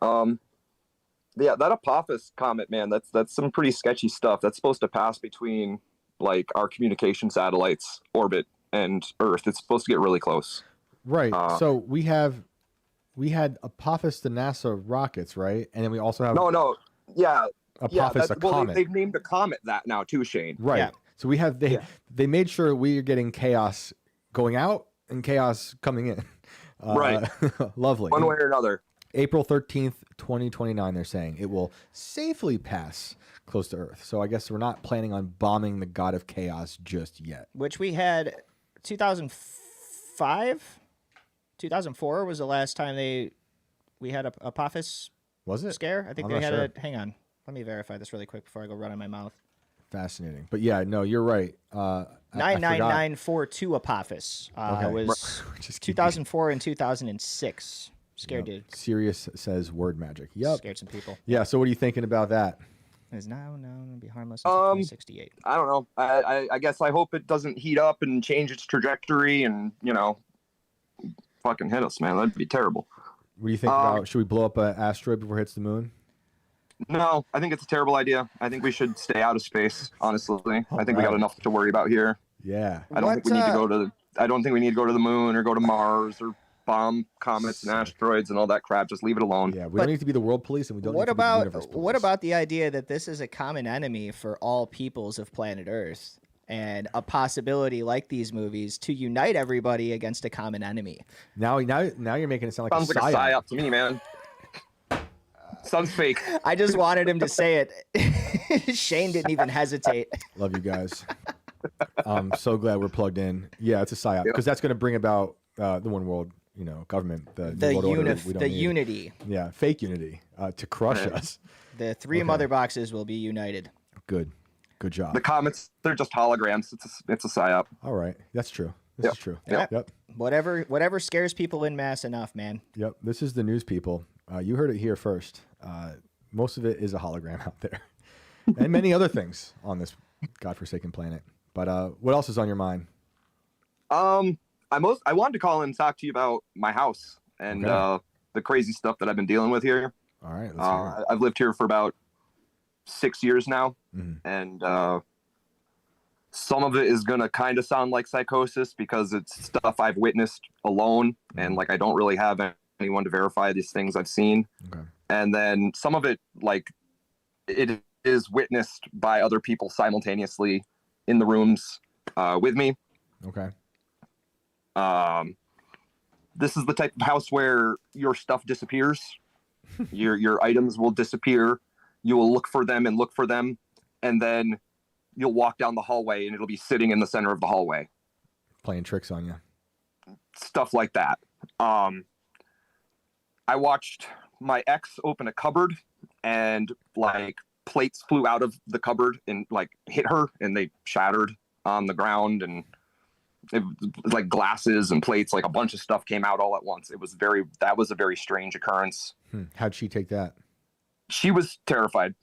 Yeah, that Apophis comet, man, that's some pretty sketchy stuff. That's supposed to pass between like our communication satellites orbit and Earth. It's supposed to get really close. Right. So we had Apophis, the NASA rockets, right? And then we also have yeah, Apophis, a comet. They've named a comet that now too, Shane. Right. Yeah. So we have they made sure we are getting chaos going out and chaos coming in. Right. Lovely. One way or another. April 13th, 2029, they're saying it will safely pass close to Earth. So I guess we're not planning on bombing the god of chaos just yet. Which we had 2005, 2004 was the last time we had a Apophis Was it? scare. I think I'm they not had sure. hang on. Let me verify this really quick before I go run on my mouth. Fascinating. But yeah, no, you're right. 99942 Apophis Okay. was Just keep 2004 and 2006. Scared Yep. Sirius says word magic. Yep. Scared some people. Yeah. So what are you thinking about that? Is now gonna be harmless until 2068. I don't know. I guess I hope it doesn't heat up and change its trajectory and, fucking hit us, man. That'd be terrible. What do you think about? Should we blow up an asteroid before it hits the moon? No, I think it's a terrible idea. I think we should stay out of space, honestly. I think we got enough to worry about here. Yeah. I don't think we need to go to the moon or go to Mars or bomb comets and asteroids and all that crap. Just leave it alone. Yeah, we don't need to be the world police, and we don't. What need to be the about universe police. what about the idea that this is a common enemy for all peoples of planet Earth, and a possibility like these movies to unite everybody against a common enemy? Now you're making it sound like Sounds a like a psyop. psyop to me, man. Sounds fake. I just wanted him to say it. Shane didn't even hesitate. Love you guys. I'm so glad we're plugged in. Yeah, it's a psyop because that's going to bring about the one world, government, the world order we don't need. Unity. Yeah, fake unity to crush us. The three mother boxes will be united. Good job. The comets, they're just holograms. It's a psyop. All right, that's true. This is true. Yep. Whatever scares people in mass enough, man. Yep. This is the news, people. You heard it here first. Most of it is a hologram out there, and many other things on this godforsaken planet. But what else is on your mind? I wanted to call in and talk to you about my house and the crazy stuff that I've been dealing with here. All right. Let's hear it. I've lived here for about 6 years now, and some of it is gonna kind of sound like psychosis because it's stuff I've witnessed alone, and like I don't really have anyone to verify these things I've seen. Okay. And then some of it, like, it is witnessed by other people simultaneously in the rooms with me. Okay. This is the type of house where your stuff disappears. your items will disappear. You will look for them, and then you'll walk down the hallway and it'll be sitting in the center of the hallway. Playing tricks on you. Stuff like that. I watched my ex open a cupboard and like plates flew out of the cupboard and like hit her and they shattered on the ground, and it was like glasses and plates, like a bunch of stuff came out all at once. That was a very strange occurrence. How'd she take that? She was terrified.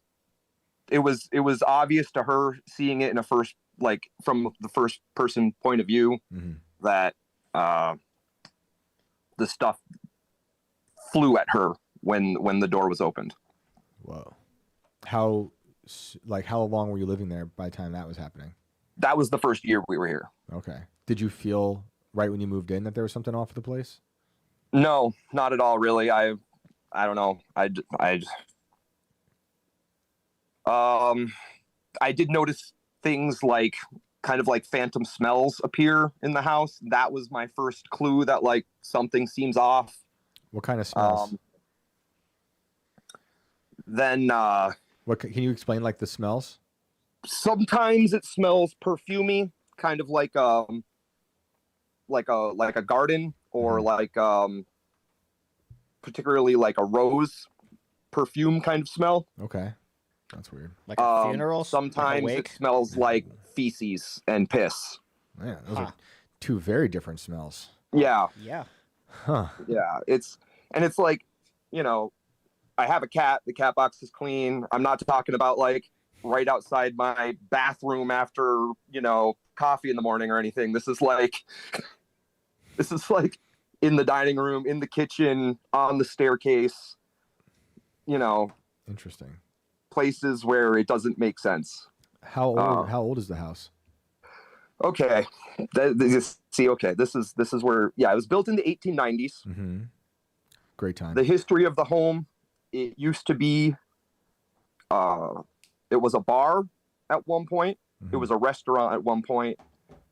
It was obvious to her seeing it from the first person point of view that the stuff flew at her when the door was opened. Whoa. How long were you living there by the time that was happening? That was the first year we were here. Okay. Did you feel right when you moved in that there was something off with the place? No, not at all, really. I don't know. I did notice things like kind of like phantom smells appear in the house. That was my first clue that like something seems off. What kind of smells? Then what can you explain like the smells? Sometimes it smells perfumey, kind of like a garden, or like particularly like a rose perfume kind of smell. Okay. That's weird. Like a funeral? Sometimes like it smells like feces and piss. Man, those are two very different smells. Yeah. Yeah. Huh. Yeah. It's like, you know, I have a cat. The cat box is clean. I'm not talking about like right outside my bathroom after, you know, coffee in the morning or anything. This is like in the dining room, in the kitchen, on the staircase, you know. Interesting. Places where it doesn't make sense. How old is the house? Okay. Okay. This is where, it was built in the 1890s. Mm-hmm. Great time. The history of the home, it used to be, it was a bar at one point. Mm-hmm. It was a restaurant at one point.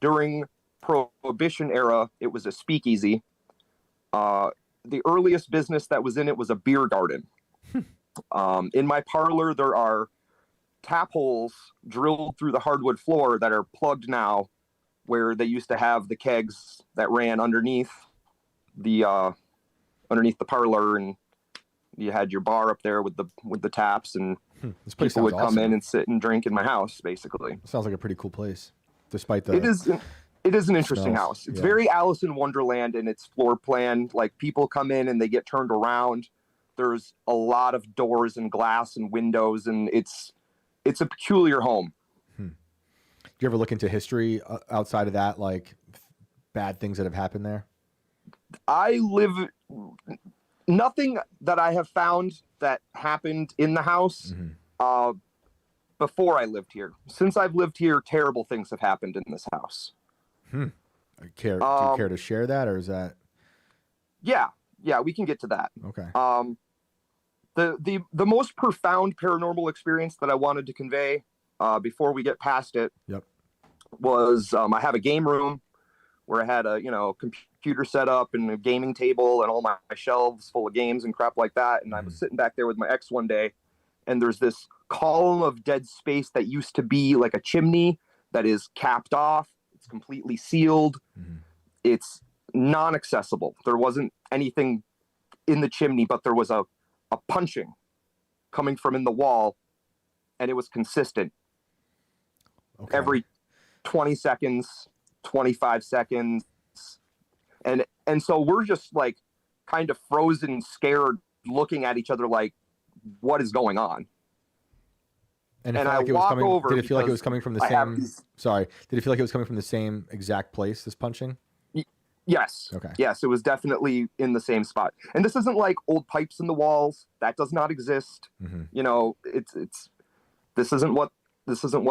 During Prohibition era, it was a speakeasy. The earliest business that was in it was a beer garden. In my parlor, there are tap holes drilled through the hardwood floor that are plugged now, where they used to have the kegs that ran underneath the parlor, and you had your bar up there with the taps, and this place people would awesome. come in and sit and drink in my house, basically. Sounds like a pretty cool place, despite the. It is an interesting smells. house. It's very Alice in Wonderland in its floor plan. Like, people come in and they get turned around. There's a lot of doors and glass and windows, and it's a peculiar home. Do you ever look into history outside of that, like bad things that have happened there? Nothing that I have found that happened in the house before I lived here. Since I've lived here, terrible things have happened in this house. Do you care to share that, or is that? Yeah, we can get to that. Okay. The most profound paranormal experience that I wanted to convey before we get past it was I have a game room where I had a computer set up and a gaming table and all my shelves full of games and crap like that. And I was sitting back there with my ex one day, and there's this column of dead space that used to be like a chimney that is capped off. It's completely sealed. It's non-accessible. There wasn't anything in the chimney, but there was a punching coming from in the wall, and it was consistent. Okay. Every 20 seconds, 25 seconds. And so we're just like kind of frozen, scared, looking at each other like, what is going on? And I walk over. Did it feel like it was coming from the same? Sorry. Did it feel like it was coming from the same exact place, this punching? Yes. Okay. Yes, it was definitely in the same spot. And this isn't like old pipes in the walls. That does not exist. You know, this isn't what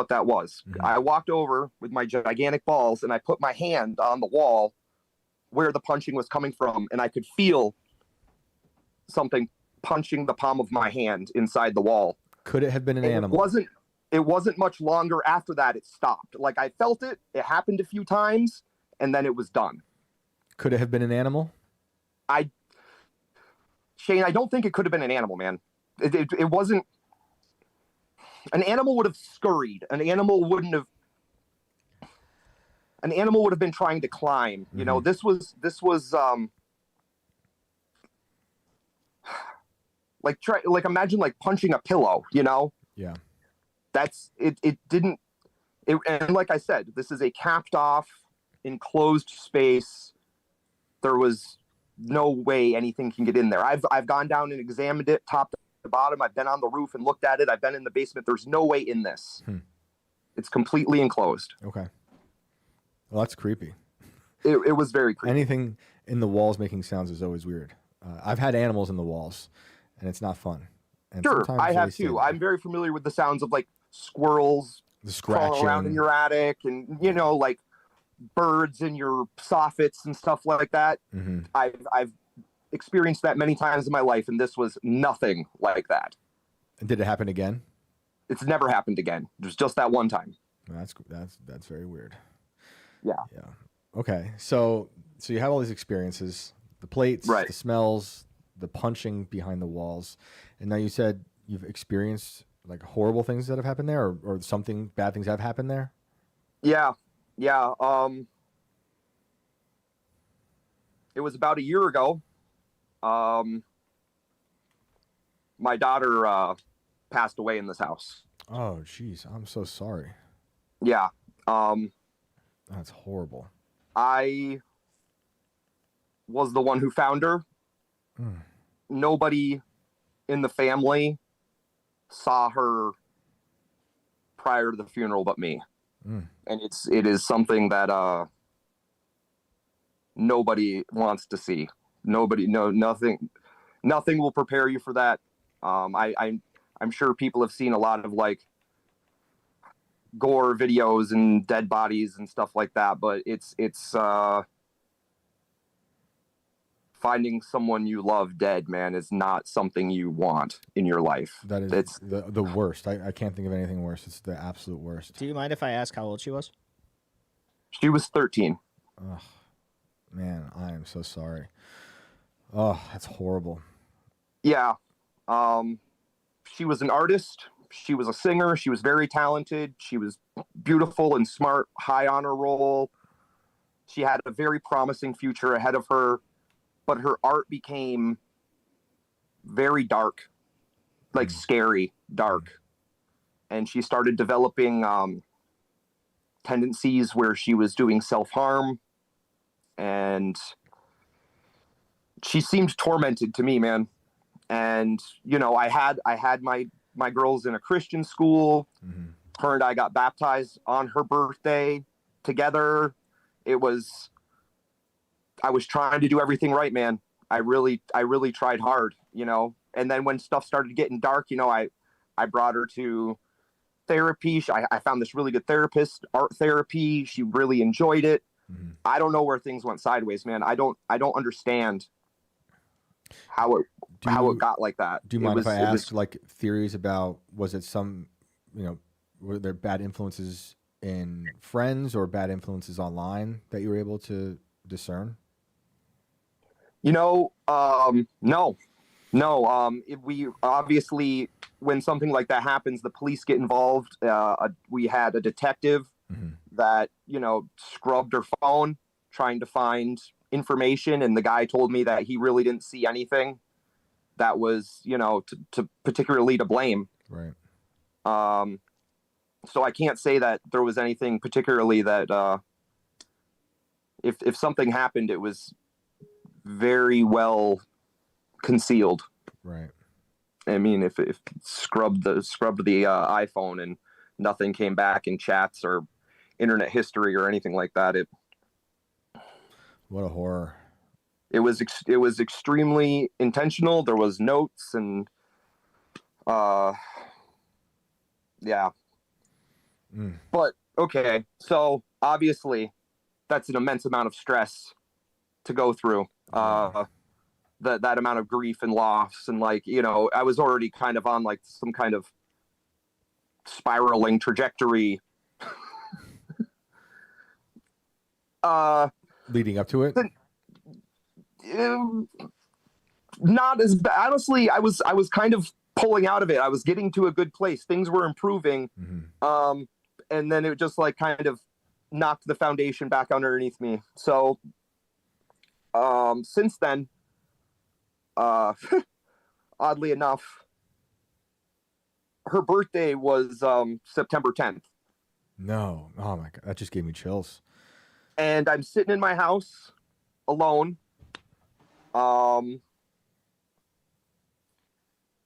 that was. I walked over with my gigantic balls, and I put my hand on the wall where the punching was coming from, and I could feel something punching the palm of my hand inside the wall. Could it have been an animal? It wasn't much longer after that it stopped. Like, I felt it. It happened a few times, and then it was done. Could it have been an animal? Shane, I don't think it could have been an animal, man. It wasn't. An animal would have scurried. An animal would have been trying to climb. You know, this was like imagine like punching a pillow, you know? Yeah. That's it. And like I said, this is a capped off, enclosed space. There was no way anything can get in there. I've gone down and examined it top to bottom. I've been on the roof and looked at it. I've been in the basement. There's no way in this. It's completely enclosed. Okay. Well, that's creepy. it was very creepy. Anything in the walls making sounds is always weird. I've had animals in the walls, and it's not fun. And Sure, sometimes I they have stay too. there. I'm very familiar with the sounds of like squirrels The crawling around in scratching. your attic, and like birds in your soffits and stuff like that. Mm-hmm. I've experienced that many times in my life, and this was nothing like that. And did it happen again? It's never happened again. It was just that one time. That's very weird. Yeah. Yeah. Okay. So you have all these experiences, the plates, Right. the smells, the punching behind the walls, and now you said you've experienced like horrible things that have happened there, or something bad things have happened there. Yeah. It was about a year ago. My daughter passed away in this house. Oh, geez, I'm so sorry. Yeah. That's horrible. I was the one who found her. Nobody in the family saw her prior to the funeral but me. And it is something that nobody wants to see. Nothing will prepare you for that. I'm sure people have seen a lot of like gore videos and dead bodies and stuff like that, but it's finding someone you love dead, man, is not something you want in your life. That is it's the worst. I can't think of anything worse. It's the absolute worst. Do you mind if I ask how old she was? She was 13. Oh, man, I am so sorry. Oh, that's horrible. Yeah. She was an artist. She was a singer. She was very talented. She was beautiful and smart, high honor roll. She had a very promising future ahead of her, but her art became very dark, like scary dark. And she started developing tendencies where she was doing self-harm, and she seemed tormented to me, man. And I had my girls in a Christian school. Her and I got baptized on her birthday together. I was trying to do everything right, man. I really tried hard, and then when stuff started getting dark, I brought her to therapy. I found this really good therapist, art therapy. She really enjoyed it. I don't know where things went sideways, man. I don't understand how it got like that. Do you mind if I ask like theories about, was it some, were there bad influences in friends or bad influences online that you were able to discern? No. If we obviously, when something like that happens, the police get involved. We had a detective that, scrubbed her phone trying to find information. And the guy told me that he really didn't see anything that was, to particularly to blame. Right. So I can't say that there was anything particularly that, if something happened, it was very well concealed. Right. I mean, if scrubbed the iPhone and nothing came back in chats or internet history or anything like that, what a horror. It was extremely intentional. There was notes and yeah. But okay, so obviously that's an immense amount of stress to go through. That amount of grief and loss, and I was already kind of on like some kind of spiraling trajectory. Leading up to it? Not as bad. Honestly, I was kind of pulling out of it. I was getting to a good place. Things were improving. And then it just like kind of knocked the foundation back underneath me. So since then, oddly enough, her birthday was September 10th. No. Oh my God. That just gave me chills. And I'm sitting in my house alone.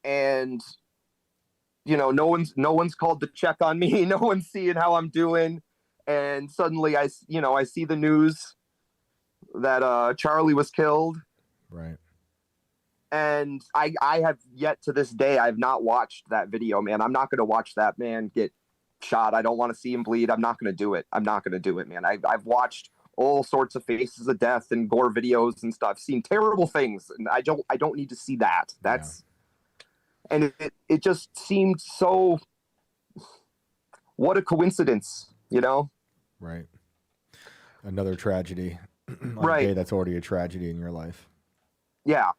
And no one's called to check on me. No one's seeing how I'm doing. And suddenly I see the news that Charlie was killed. Right. And I have yet to this day, I've not watched that video, man. I'm not going to watch that man get shot. I don't want to see him bleed. I'm not going to do it. I'm not going to do it, man. I've watched all sorts of faces of death and gore videos and stuff, seen terrible things. And I don't need to see that. And it just seemed so, what a coincidence, you know? Right. Another tragedy. Right. A day that's already a tragedy in your life. Yeah.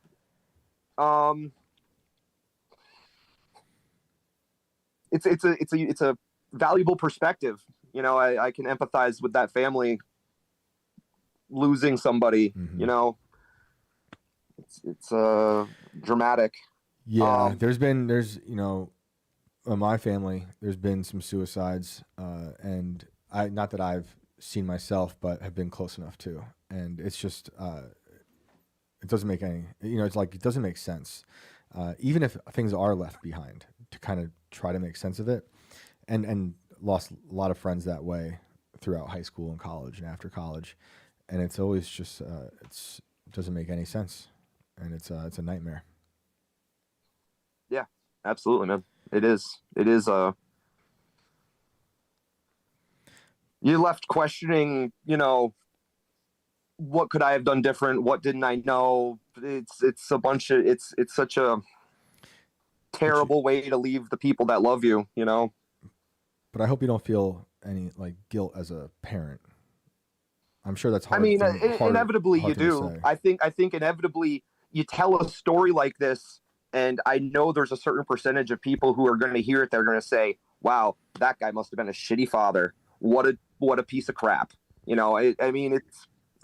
It's a valuable perspective. You know, I can empathize with that family losing somebody, you know. It's dramatic. Yeah, there's you know, in my family, there's been some suicides, and not that I've seen myself, but have been close enough to, and it's just it doesn't make any, you know, it's like it doesn't make sense, even if things are left behind, to kind of try to make sense of it, and lost a lot of friends that way throughout high school and college and after college, and it's always just it doesn't make any sense, and it's a nightmare. Yeah, absolutely, man. It is. You're left questioning, you know, what could I have done different? What didn't I know? It's such a terrible way to leave the people that love you, you know? But I hope you don't feel any like guilt as a parent. I'm sure that's hard. I mean, inevitably you do. I think inevitably you tell a story like this, and I know there's a certain percentage of people who are going to hear it. They're going to say, wow, that guy must have been a shitty father. What a piece of crap. You know, I mean,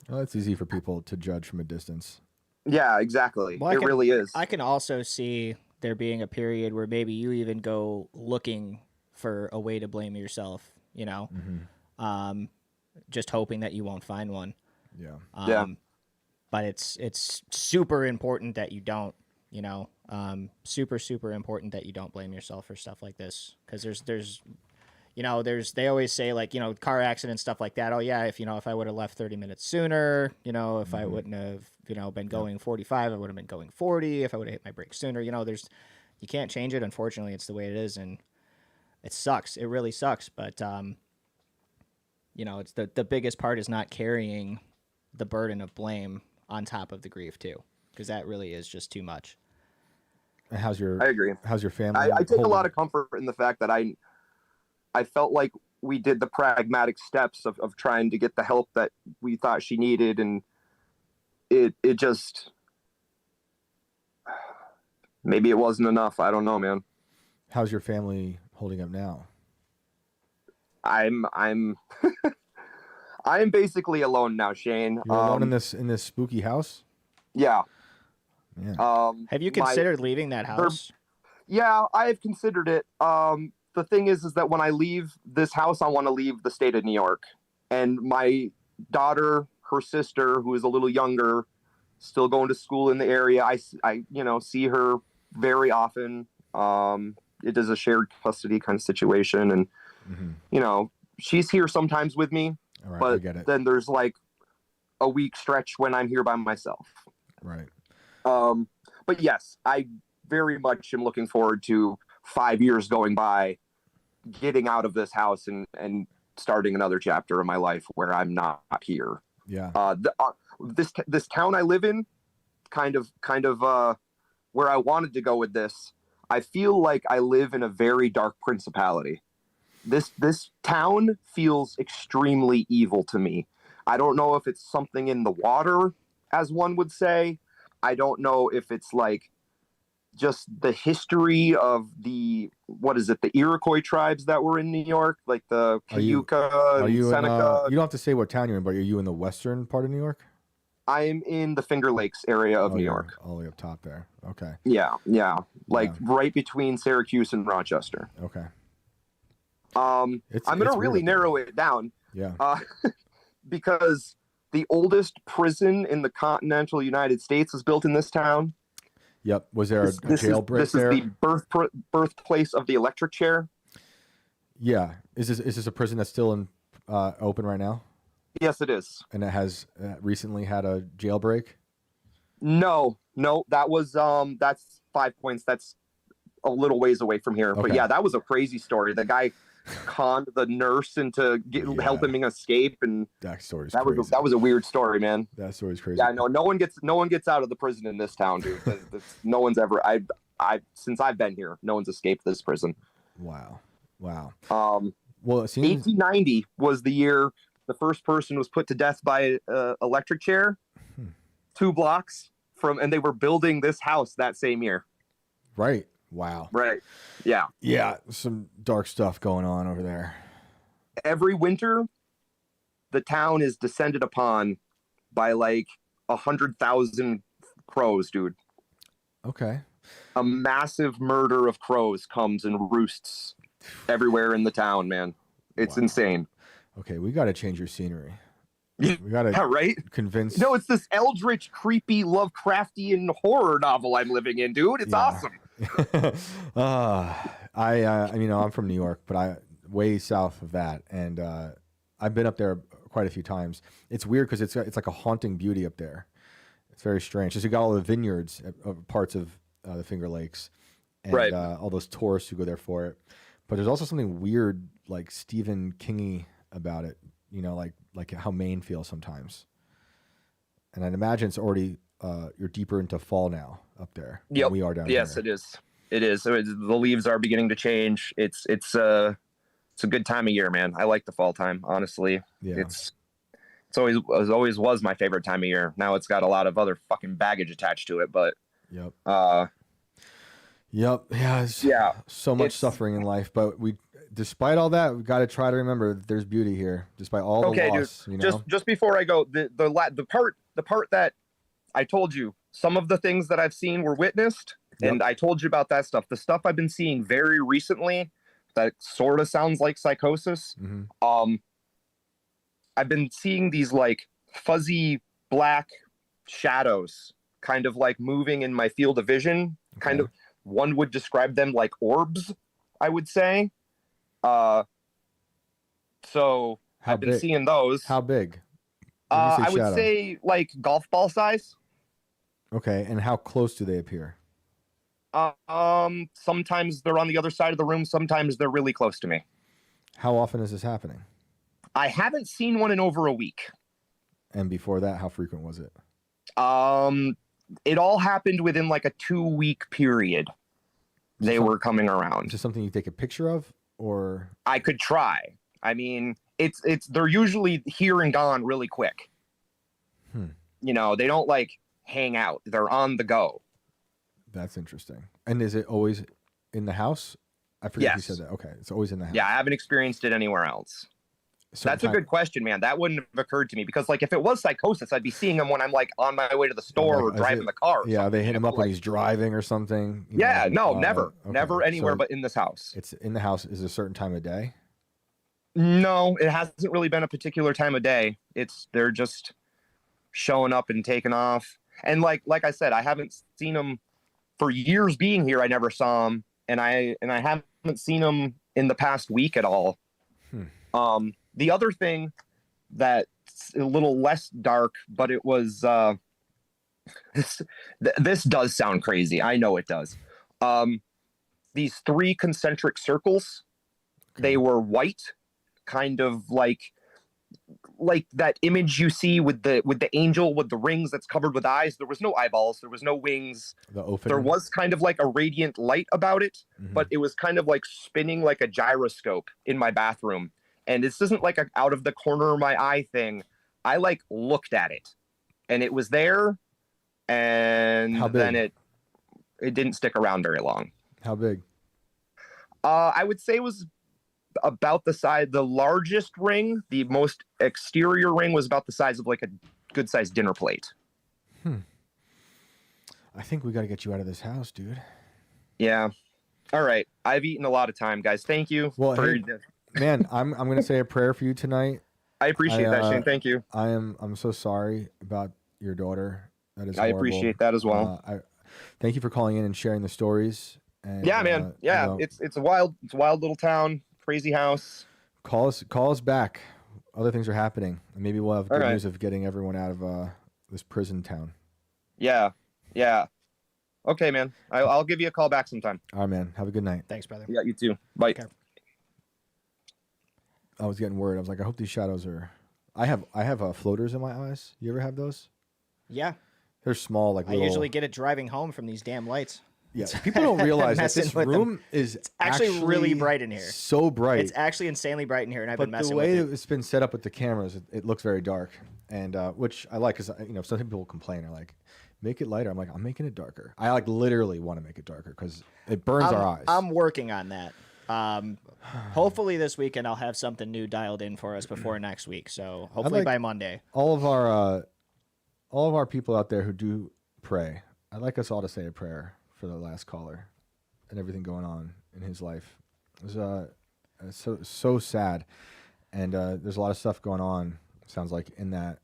it's easy for people to judge from a distance. Yeah, exactly. Well, it really is. I can also see there being a period where maybe you even go looking for a way to blame yourself, you know, just hoping that you won't find one. Yeah. But it's super important that you don't, you know, super important that you don't blame yourself for stuff like this, because there's you know, they always say, like, you know, car accidents, stuff like that. Oh yeah, if I would have left 30 minutes sooner, you know, if I wouldn't have, you know, been going 45, I would have been going 40. If I would have hit my brakes sooner, you know, you can't change it. Unfortunately, it's the way it is, and it sucks. It really sucks. But you know, it's the biggest part is not carrying the burden of blame on top of the grief too, because that really is just too much. And I agree. How's your family? I take a lot of comfort in the fact that I felt like we did the pragmatic steps of trying to get the help that we thought she needed, and it just, maybe it wasn't enough. I don't know, man. How's your family holding up now? I'm I'm basically alone now, Shane. You're alone in this spooky house? Yeah. Have you considered leaving that house? Yeah, I have considered it. The thing is that when I leave this house, I want to leave the state of New York. And my daughter, her sister, who is a little younger, still going to school in the area. I you know, see her very often. It is a shared custody kind of situation. And, you know, she's here sometimes with me, right, but I get it. then there's like a week stretch when I'm here by myself. Right. But yes, I very much am looking forward to 5 years going by, getting out of this house and starting another chapter of my life where I'm not here. Yeah. This town I live in, kind of where I wanted to go with this. I feel like I live in a very dark principality. This town feels extremely evil to me. I don't know if it's something in the water, as one would say. I don't know if it's like just the history of the Iroquois tribes that were in New York, like the Cayuga and Seneca. You don't have to say what town you're in, but are you in the western part of New York? I'm in the Finger Lakes area of New York. All the way up top there. Okay. Yeah. Like right between Syracuse and Rochester. Okay. I'm going to really narrow it down. Yeah. Because the oldest prison in the continental United States was built in this town. Yep. Was there a jailbreak there? This is the birthplace of the electric chair. Yeah. Is this a prison that's still open right now? Yes, it is. And it has recently had a jailbreak. No, that was that's 5 Points. That's a little ways away from here. Okay. But yeah, that was a crazy story. The guy conned the nurse into help him escape, and that story's that crazy. was a weird story, man. That story's crazy. Yeah, no one gets out of the prison in this town, dude. No one's ever. I since I've been here, no one's escaped this prison. Wow. Well, it seems 1890 was the year the first person was put to death by electric chair. 2 blocks from, and they were building this house that same year. Right. Wow. Right. Yeah. Yeah. Some dark stuff going on over there. Every winter, the town is descended upon by like 100,000 crows, dude. Okay. A massive murder of crows comes and roosts everywhere in the town, man. It's insane. Okay, we got to change your scenery. We got to right? convince. No, it's this eldritch, creepy, Lovecraftian horror novel I'm living in, dude. It's awesome. I'm from New York, but I way south of that, and I've been up there quite a few times. It's weird because it's like a haunting beauty up there. It's very strange. Just you got all the vineyards of parts of the Finger Lakes, and all those tourists who go there for it. But there's also something weird, like Stephen Kingy about it. You know, like how Maine feels sometimes. And I'd imagine it's already you're deeper into fall now up there. Yep. We are down here. It is. It is. The leaves are beginning to change. It's a good time of year, man. I like the fall time, honestly. Yeah. It's always was my favorite time of year. Now it's got a lot of other fucking baggage attached to it, but Yep. Yeah. So much suffering in life, but despite all that, we've got to try to remember that there's beauty here, despite all the loss. Dude. You know? Just before I go, the part that I told you, some of the things that I've seen were witnessed, and I told you about that stuff. The stuff I've been seeing very recently that sort of sounds like psychosis. Mm-hmm. I've been seeing these like fuzzy black shadows kind of like moving in my field of vision. Okay. Kind of, one would describe them like orbs, I would say. So I've been seeing those. How big? I would say like golf ball size. Okay, and how close do they appear? Sometimes they're on the other side of the room. Sometimes they're really close to me. How often is this happening? I haven't seen one in over a week. And before that, how frequent was it? It all happened within like a 2-week period. They were coming around. Is this something you take a picture of, or? I could try. I mean, they're usually here and gone really quick. You know, they don't like hang out. They're on the go. That's interesting. And is it always in the house? I forget if you said that. Okay, it's always in the house. Yeah, I haven't experienced it anywhere else. That's a good question, man. That wouldn't have occurred to me because, like, if it was psychosis, I'd be seeing him when I'm like on my way to the store or driving the car. Yeah, they hit him up when he's driving or something. Never anywhere but in this house. It's in the house. Is a certain time of day? No, it hasn't really been a particular time of day. They're just showing up and taking off. And like I said, I haven't seen them for years being here. I never saw them, and I haven't seen them in the past week at all. The other thing that's a little less dark, but it was this does sound crazy. I know it does. These 3 concentric circles, they were white, kind of like that image you see with the angel with the rings that's covered with eyes. There was no eyeballs, there was no wings. There was kind of like a radiant light about it, but it was kind of like spinning like a gyroscope in my bathroom. And this isn't like a out of the corner of my eye thing. I like looked at it and it was there, and then it didn't stick around very long. How big? I would say it was about the size. The largest ring, the most exterior ring, was about the size of like a good sized dinner plate. I think we got to get you out of this house, dude. Yeah. All right. I've eaten a lot of time, guys. Thank you. Man, I'm gonna say a prayer for you tonight. I appreciate that, Shane. Thank you. I'm so sorry about your daughter. That is horrible. I appreciate that as well. Thank you for calling in and sharing the stories. And, yeah, man. Yeah, it's a wild little town, crazy house. Call us back. Other things are happening. And maybe we'll have good right. news of getting everyone out of this prison town. Yeah. Okay, man. I'll give you a call back sometime. All right, man. Have a good night. Thanks, brother. Yeah, you too. Bye. Okay. I was getting worried. I was like, I hope these shadows are. I have floaters in my eyes. You ever have those? Yeah. They're small, like little. I usually get it driving home from these damn lights. Yeah, people don't realize that Messing this with them. room is It's actually really bright in here. So bright. It's actually insanely bright in here, and I've but been messing the way with it. it's been set up with the cameras, it looks very dark, and which I like because some people complain are like, make it lighter. I'm like, I'm making it darker. I like literally want to make it darker because it burns our eyes. I'm working on that. Hopefully this weekend I'll have something new dialed in for us before next week. So hopefully by Monday. All of our people out there who do pray, I'd like us all to say a prayer for the last caller and everything going on in his life. It was so sad, and there's a lot of stuff going on. Sounds like in that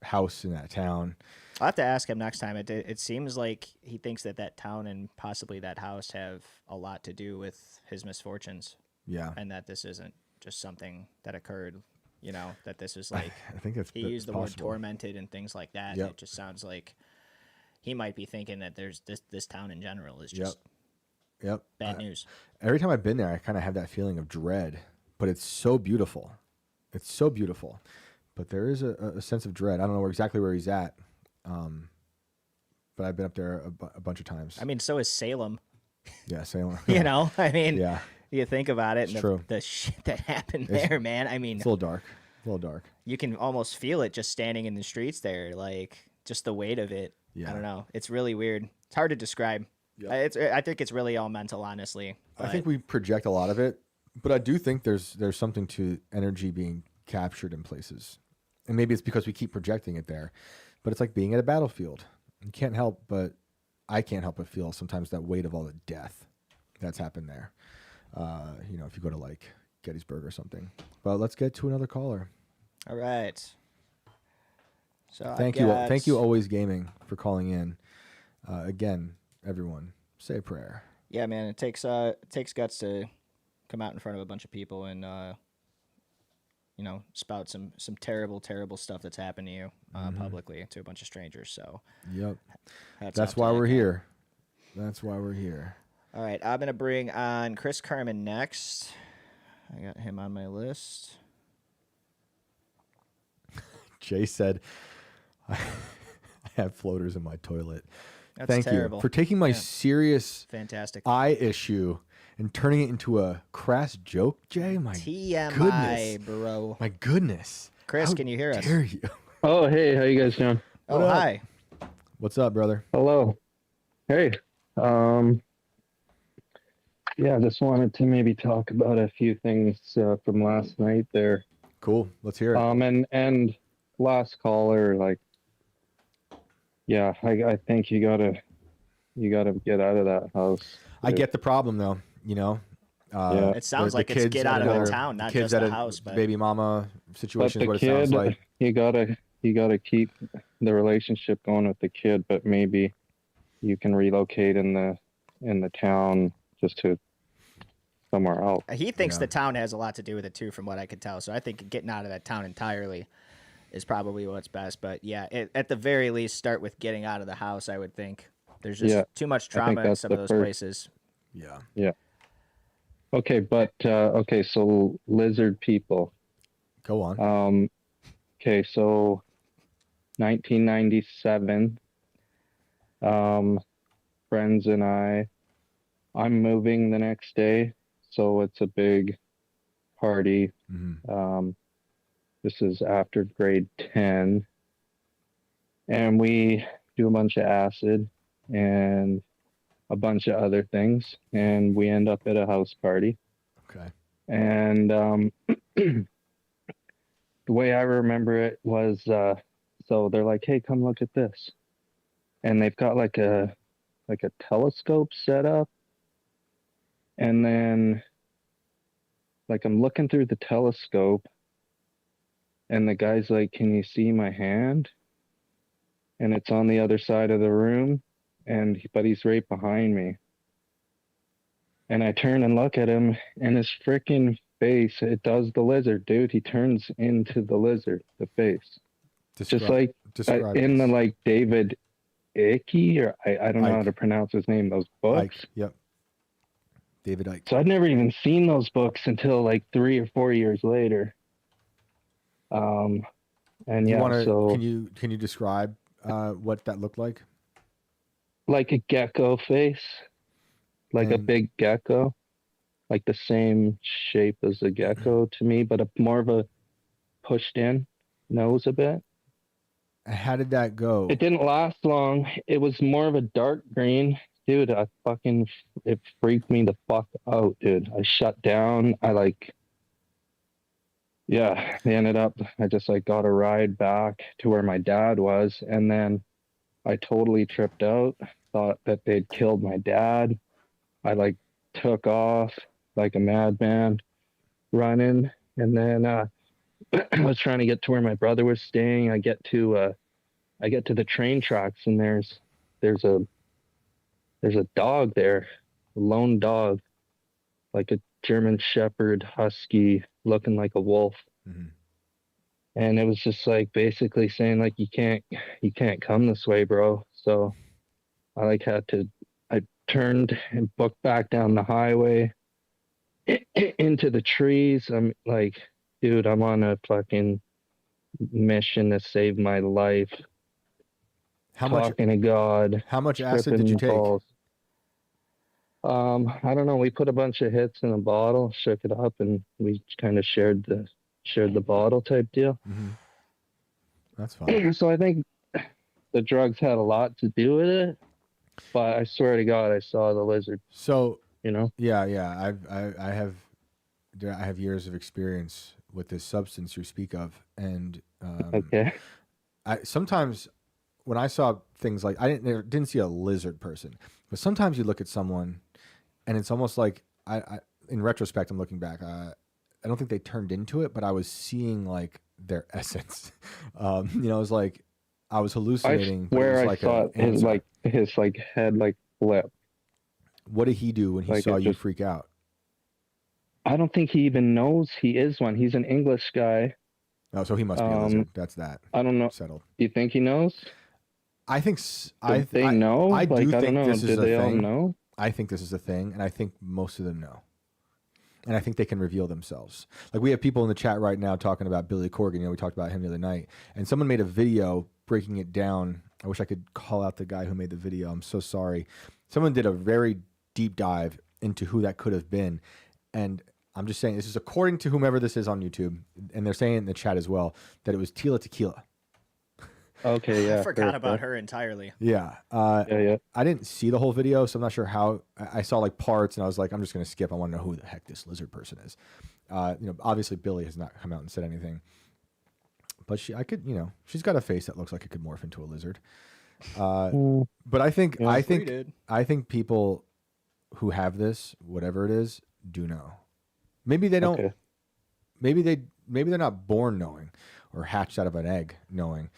house in that town. I'll have to ask him next time. It seems like he thinks that town and possibly that house have a lot to do with his misfortunes. Yeah. And that this isn't just something that occurred, that this is like, I think he used the word tormented and things like that. Yep. It just sounds like he might be thinking that there's this town in general is just bad news. Every time I've been there, I kind of have that feeling of dread, but it's so beautiful. It's so beautiful. But there is a sense of dread. I don't know exactly where he's at. But I've been up there a bunch of times. I mean, so is Salem. Yeah, Salem. Yeah. You think about it, it's and true. the shit that happened there, man. I mean, it's a little dark. You can almost feel it just standing in the streets there, like just the weight of it. Yeah. I don't know. It's really weird. It's hard to describe. Yep. I think it's really all mental, honestly. I think we project a lot of it, but I do think there's something to energy being captured in places, and maybe it's because we keep projecting it there. But it's like being at a battlefield. I can't help but feel sometimes that weight of all the death that's happened there. If you go to like Gettysburg or something. But let's get to another caller. All right. So thank you, Always Gaming, for calling in. Again, everyone, say a prayer. Yeah, man. It takes guts to come out in front of a bunch of people and spout some terrible, terrible stuff that's happened to you publicly to a bunch of strangers. So, yep, that's why we're here. That's why we're here. All right, I'm gonna bring on Chris Carmen next. I got him on my list. Jay said, "I have floaters in my toilet." That's Thank terrible. you for taking my serious, fantastic eye issue and turning it into a crass joke, Jay. My TMI, goodness, bro. My goodness. Chris, How can you hear us? dare you? Oh, hey, how you guys doing? Oh, hi. What's up, brother? Hello. Hey. Yeah, just wanted to maybe talk about a few things from last night there. Cool. Let's hear it. And last caller, like, yeah, I think you gotta get out of that house. I get the problem though, Yeah. It sounds like it's get out of the town, not just the house, but baby mama situation is but what the it sounds kid, like. you gotta keep the relationship going with the kid, but maybe you can relocate in the town just to somewhere else. He thinks the town has a lot to do with it too, from what I could tell. So I think getting out of that town entirely is probably what's best. But yeah, at the very least, start with getting out of the house. I would think there's just too much trauma in some of those places. Yeah. Yeah. Okay, but okay, so lizard people. Go on. Okay, so 1997. Friends and I'm moving the next day, so it's a big party. Mm-hmm. This is after grade 10, and we do a bunch of acid and a bunch of other things, and we end up at a house party. Okay. And the way I remember it was, so they're like, "Hey, come look at this," and they've got like a telescope set up, and then like I'm looking through the telescope, and the guy's like, "Can you see my hand?" And it's on the other side of the room, but he's right behind me. And I turn and look at him, and his freaking face, it does the lizard, dude. He turns into the lizard, the face. Just like in the like David Icke, or I don't know how to pronounce his name, those books. Ike, yep. David Icke. So I'd never even seen those books until like 3 or 4 years later. And yeah, so can you describe what that looked like? Like a gecko face, like a big gecko, like the same shape as a gecko to me, but more of a pushed in nose a bit. How did that go? It didn't last long. It was more of a dark green. Dude, it freaked me the fuck out, dude. I shut down. I just like got a ride back to where my dad was. And then I totally tripped out, thought that they'd killed my dad. I like took off like a madman running. And then I was trying to get to where my brother was staying. I get to the train tracks, and there's a dog there, a lone dog, like a German Shepherd Husky, looking like a wolf. Mm-hmm. And it was just like basically saying like you can't come this way, bro. So I turned and booked back down the highway into the trees. I'm like, dude, I'm on a fucking mission to save my life. Talking to God. How much acid did you take? Balls. I don't know. We put a bunch of hits in a bottle, shook it up, and we kind of shared the bottle type deal. Mm-hmm. That's fine. So I think the drugs had a lot to do with it, but I swear to God, I saw the lizard. So yeah. I have years of experience with this substance you speak of, and okay. Sometimes when I saw things like I didn't see a lizard person, but sometimes you look at someone, and it's almost like I in retrospect, I'm looking back. I don't think they turned into it, but I was seeing like their essence. It was like I was hallucinating. I saw his head like flip. What did he do when he saw you freak out? I don't think he even knows he is one. He's an English guy. Oh, so he must be a lizard. That's that. I don't know. Settled. You think he knows? I think they know. I do think this is a they all thing. know? I think this is a thing, and I think most of them know. And I think they can reveal themselves. Like we have people in the chat right now talking about Billy Corgan. We talked about him the other night, and someone made a video breaking it down. I wish I could call out the guy who made the video. I'm so sorry. Someone did a very deep dive into who that could have been, and I'm just saying this is according to whomever this is on YouTube, and they're saying in the chat as well that it was Tila Tequila. Okay, yeah. I forgot about her entirely. Yeah. Yeah. I didn't see the whole video, so I'm not sure how. I saw like parts, and I was like, I'm just going to skip. I want to know who the heck this lizard person is. Obviously Billy has not come out and said anything, but she's got a face that looks like it could morph into a lizard. But I think people who have this, whatever it is, do know. Maybe they don't. Okay. Maybe they're not born knowing or hatched out of an egg knowing.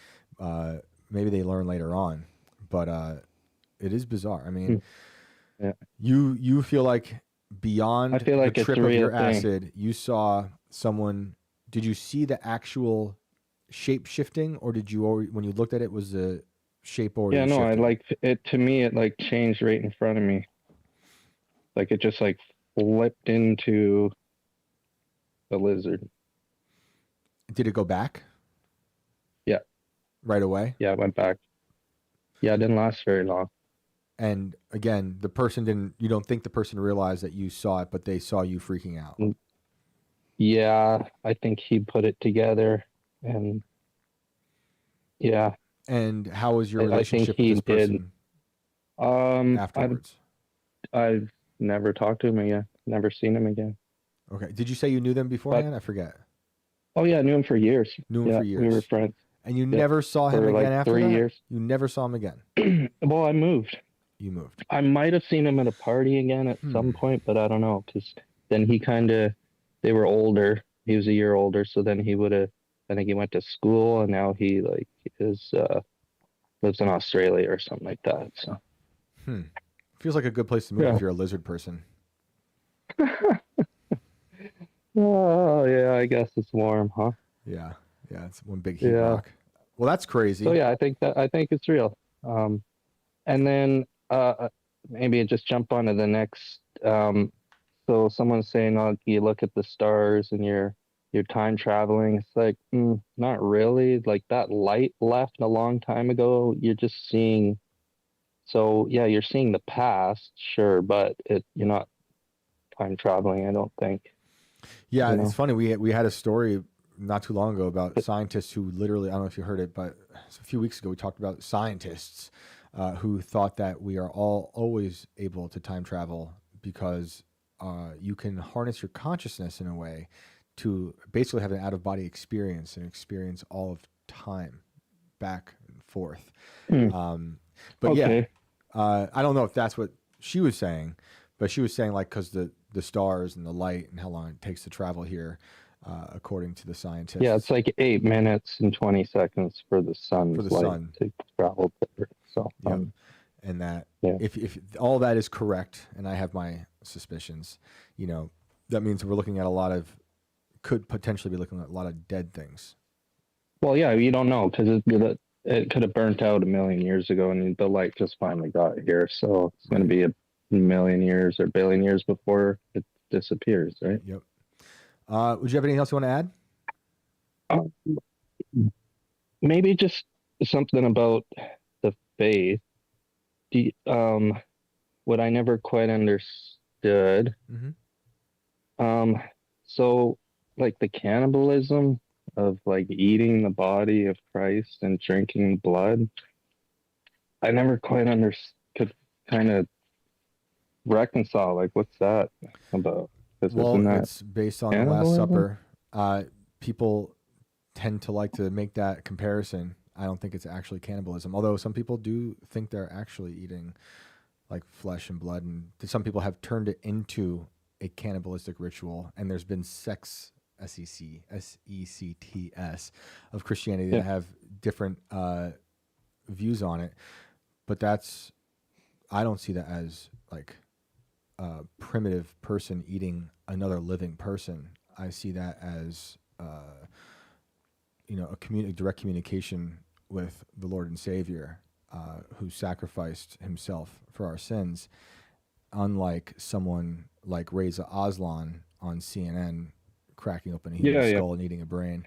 Maybe they learn later on, but it is bizarre. I mean, you feel like beyond the trip of your acid, you saw someone. Did you see the actual shape shifting, or did you already, when you looked at it, was the shape already? Yeah, no, shifting? I like it. To me, it like changed right in front of me. Like it just like flipped into the lizard. Did it go back? Yeah. Right away? Yeah, it went back. Yeah, it didn't last very long. And again, you don't think the person realized that you saw it, but they saw you freaking out. Yeah, I think he put it together, and yeah. And how was your relationship with this person? Afterwards? I've never talked to him again. Never seen him again. Okay. Did you say you knew them beforehand? I forget. Oh yeah, I knew him for years. For years. We were friends. And you never saw him again after 3 that? years. You never saw him again? Well, I moved. You moved. I might have seen him at a party again at some point, but I don't know. Because then they were older. He was a year older, so then I think he went to school, and now he lives in Australia or something like that. So. Feels like a good place to move if you're a lizard person. Oh yeah, I guess it's warm, huh? Yeah, yeah, it's one big heat Yeah. rock. Well, that's crazy. So yeah, I think it's real. And then maybe just jump onto the next. So someone's saying, "Oh, you look at the stars and you're time traveling." It's like, not really. Like that light left a long time ago. You're just seeing. So yeah, you're seeing the past, sure, but you're not time traveling. I don't think. Yeah, You know? it's funny. We had a story not too long ago about scientists who literally, I don't know if you heard it, but a few weeks ago we talked about scientists who thought that we are all always able to time travel because you can harness your consciousness in a way to basically have an out of body experience and experience all of time back and forth. But Okay. I don't know if that's what she was saying, but she was saying like because the stars and the light and how long it takes to travel here, according to the scientists. Yeah, it's like 8 minutes and 20 seconds for the sun's light sun to travel to Earth. So, Yep. And that yeah. if all that is correct, and I have my suspicions, that means we're looking at could potentially be looking at a lot of dead things. Well, yeah, you don't know because it could have burnt out a million years ago, and the light just finally got here. So it's going to be a million years or billion years before it disappears, right? Yep. Would you have anything else you want to add? Maybe just something about the faith. What I never quite understood. So like the cannibalism of like eating the body of Christ and drinking blood, I never quite could kind of reconcile. Like, what's that about? Well, it's based on the Last Supper. People tend to like to make that comparison. I don't think it's actually cannibalism, although some people do think they're actually eating like flesh and blood, and some people have turned it into a cannibalistic ritual. And there's been sects, S-E-C-T-S, of Christianity that have different views on it. But I don't see that as like a primitive person eating another living person. I see that as a direct communication with the Lord and Savior, who sacrificed himself for our sins, unlike someone like Reza Aslan on CNN cracking open a human skull and eating a brain.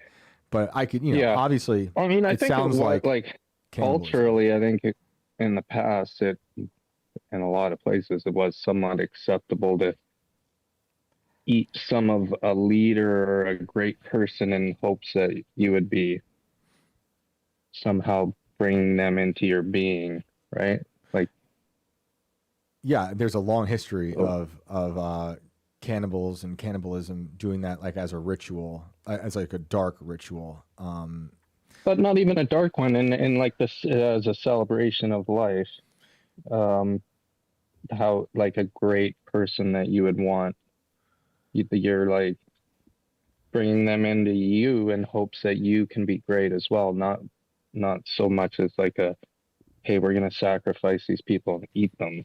But I could, obviously, I mean, I think sounds like cannibalism. culturally, I think in the past, in a lot of places, it was somewhat acceptable to eat some of a leader or a great person in hopes that you would be somehow bringing them into your being, right? Like, yeah, there's a long history of cannibals and cannibalism doing that like as a ritual, as like a dark ritual. But not even a dark one, in like this as a celebration of life. How like a great person that you would want, you're like bringing them into you in hopes that you can be great as well. Not so much as like hey, we're going to sacrifice these people and eat them.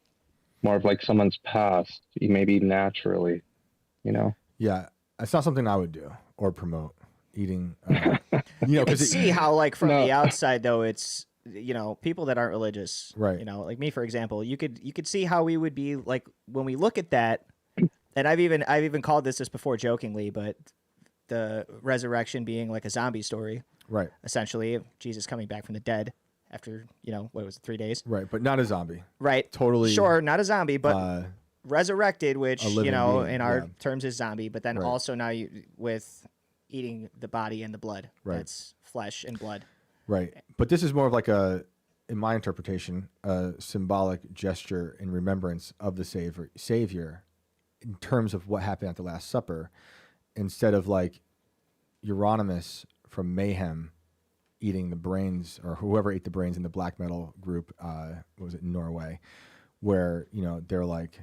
More of like someone's past, maybe naturally, Yeah, it's not something I would do or promote eating. You can see how, like, from the outside, though, it's people that aren't religious, right? Like me, for example, you could see how we would be like when we look at that. And I've even called this before jokingly, but the resurrection being like a zombie story, right? Essentially, of Jesus coming back from the dead after what was it, 3 days, right? But not a zombie, right? Totally, sure, not a zombie, but resurrected, which being, in our terms is zombie. But then also now with eating the body and the blood, that's flesh and blood. Right. But this is more of like in my interpretation, a symbolic gesture in remembrance of the Savior in terms of what happened at the Last Supper, instead of like Euronymous from Mayhem eating the brains, or whoever ate the brains in the black metal group, what was it, in Norway, where, they're like,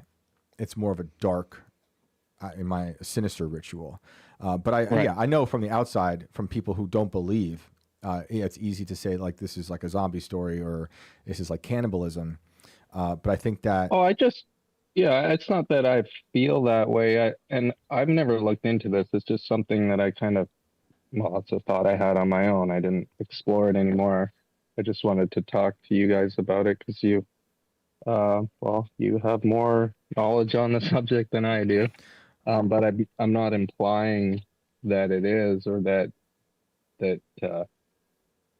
it's more of a dark, in my sinister ritual. But I know from the outside, from people who don't believe, it's easy to say like this is like a zombie story or this is like cannibalism. But I think that Yeah, it's not that I feel that way. And I've never looked into this. It's just something that I kind of, well, it's a thought I had on my own. I didn't explore it anymore. I just wanted to talk to you guys about it because well, you have more knowledge on the subject than I do. But I'm not implying that it is or that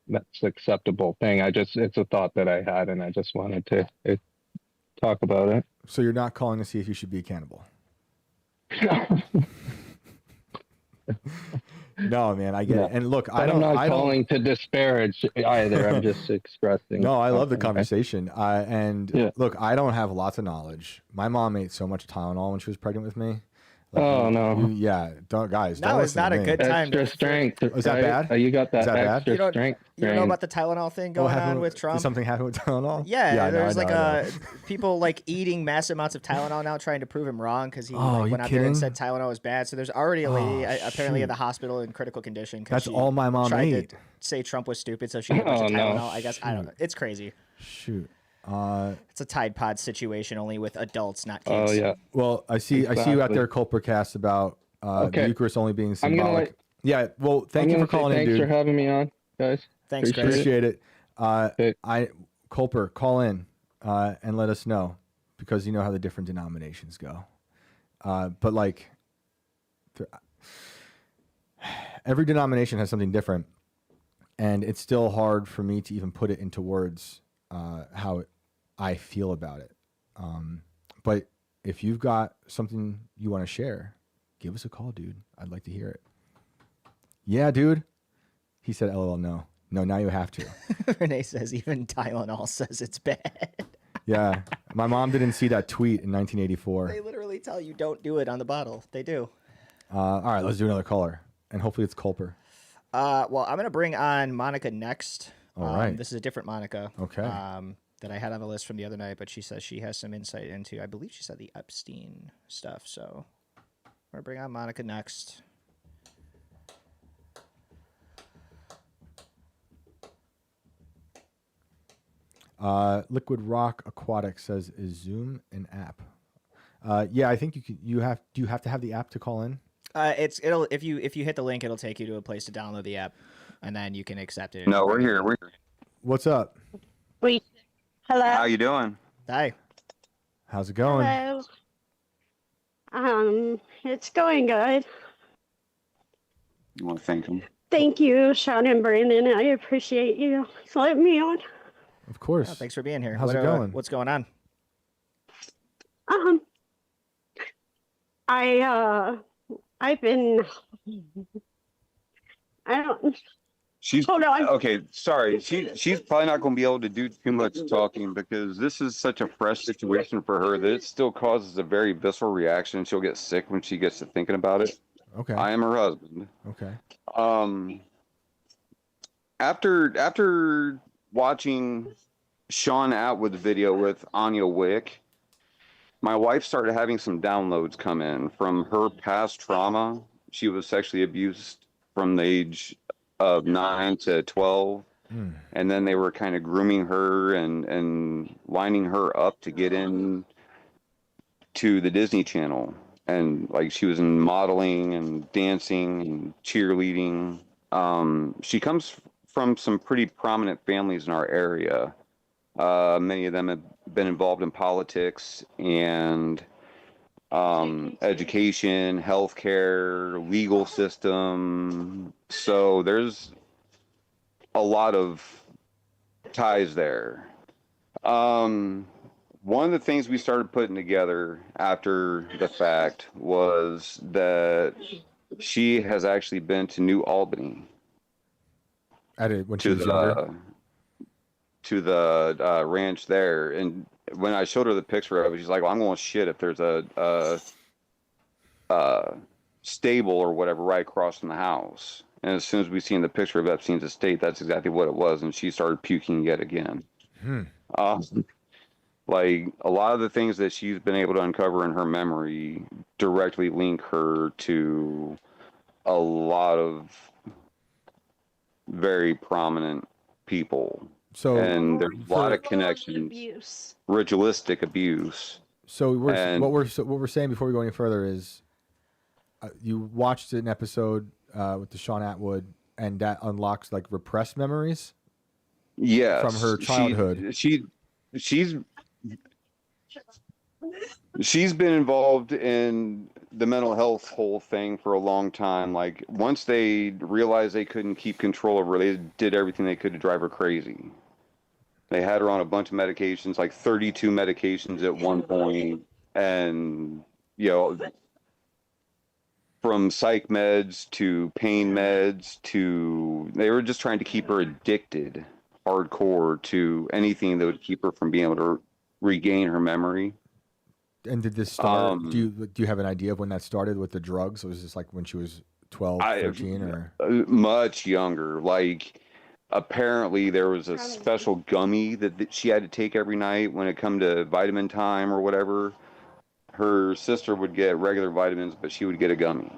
that's acceptable thing. It's a thought that I had, and I just wanted to talk about it. So you're not calling to see if you should be a cannibal? No, man, I get it. And look, I'm not calling to disparage either. I'm just expressing. No, I love the conversation. Yeah. Look, I don't have lots of knowledge. My mom ate so much Tylenol when she was pregnant with me. Oh no! Don't guys. No, it's not a good time. Extra strength. Is that bad? You got that, Is that bad? extra strength. You don't know about the Tylenol thing going on with Trump? Did something happen with Tylenol? Yeah, there's people like eating massive amounts of Tylenol now, trying to prove him wrong because he went out there and said Tylenol was bad. So there's already a lady apparently at the hospital in critical condition. That's all my mom tried to say Trump was stupid, so she ate a bunch of Tylenol. No. I guess I don't know. It's crazy. Shoot. It's a Tide Pod situation, only with adults, not kids. Oh yeah. Well, I see you out there, Culpercast, about the Eucharist only being symbolic. Yeah. Well, thank you for calling in, dude. Thanks for having me on, guys. Thanks, Chris. Appreciate it. Culper, call in and let us know, because you know how the different denominations go. But like, every denomination has something different, and it's still hard for me to even put it into words how I feel about it. But if you've got something you want to share, give us a call, dude. I'd like to hear it. Yeah, dude. He said, LOL, no. No, now you have to. Renee says even Tylenol says it's bad. Yeah. My mom didn't see that tweet in 1984. They literally tell you don't do it on the bottle. They do. All right, let's do another caller. And hopefully it's Culper. Well, I'm going to bring on Monica next. All right. This is a different Monica. Okay. That I had on the list from the other night, but she says she has some insight into, I believe she said the Epstein stuff. So we're going to bring on Monica next. Liquid Rock Aquatic says, is Zoom an app? Yeah, I think do you have to have the app to call in? If you hit the link, it'll take you to a place to download the app, and then you can accept it. No, we're here. What's up? Wait. Hello. How you doing? Hi. How's it going? Hello. It's going good. You want to thank him? Thank you, Sean and Brandon. I appreciate you letting me on. Of course. Oh, thanks for being here. How's it going? What's going on? I've been. I don't. Hold on. Okay, sorry. She's probably not going to be able to do too much talking because this is such a fresh situation for her that it still causes a very visceral reaction. She'll get sick when she gets to thinking about it. Okay. I am her husband. Okay. After watching Sean Atwood's video with Anya Wick, my wife started having some downloads come in from her past trauma. She was sexually abused from the age of 9 to 12. And then they were kind of grooming her and lining her up to get in to the Disney Channel. And like she was in modeling and dancing and cheerleading. She comes from some pretty prominent families in our area. Many of them have been involved in politics and education, healthcare, legal system. So there's a lot of ties there. One of the things we started putting together after the fact was that she has actually been to New Albany. When she was younger? To the ranch there. And when I showed her the picture of it, she's like, well, I'm going to shit if there's a stable or whatever right across from the house. And as soon as we seen the picture of Epstein's estate, that's exactly what it was. And she started puking yet again. Like a lot of the things that she's been able to uncover in her memory directly link her to a lot of very prominent people. So, and there's a lot of connections. Ritualistic abuse. So what we're saying before we go any further is, you watched an episode with the Sean Atwood, and that unlocks like repressed memories. Yes, from her childhood. She's been involved in the mental health whole thing for a long time. Like once they realized they couldn't keep control of her, they did everything they could to drive her crazy. They had her on a bunch of medications, like 32 medications at one point, and from psych meds to pain meds to, they were just trying to keep her addicted hardcore to anything that would keep her from being able to regain her memory. And did this start? Do you have an idea of when that started with the drugs? Was this like when she was 12, 13, or much younger? Like apparently there was a special gummy that she had to take every night when it come to vitamin time or whatever. Her sister would get regular vitamins, but she would get a gummy.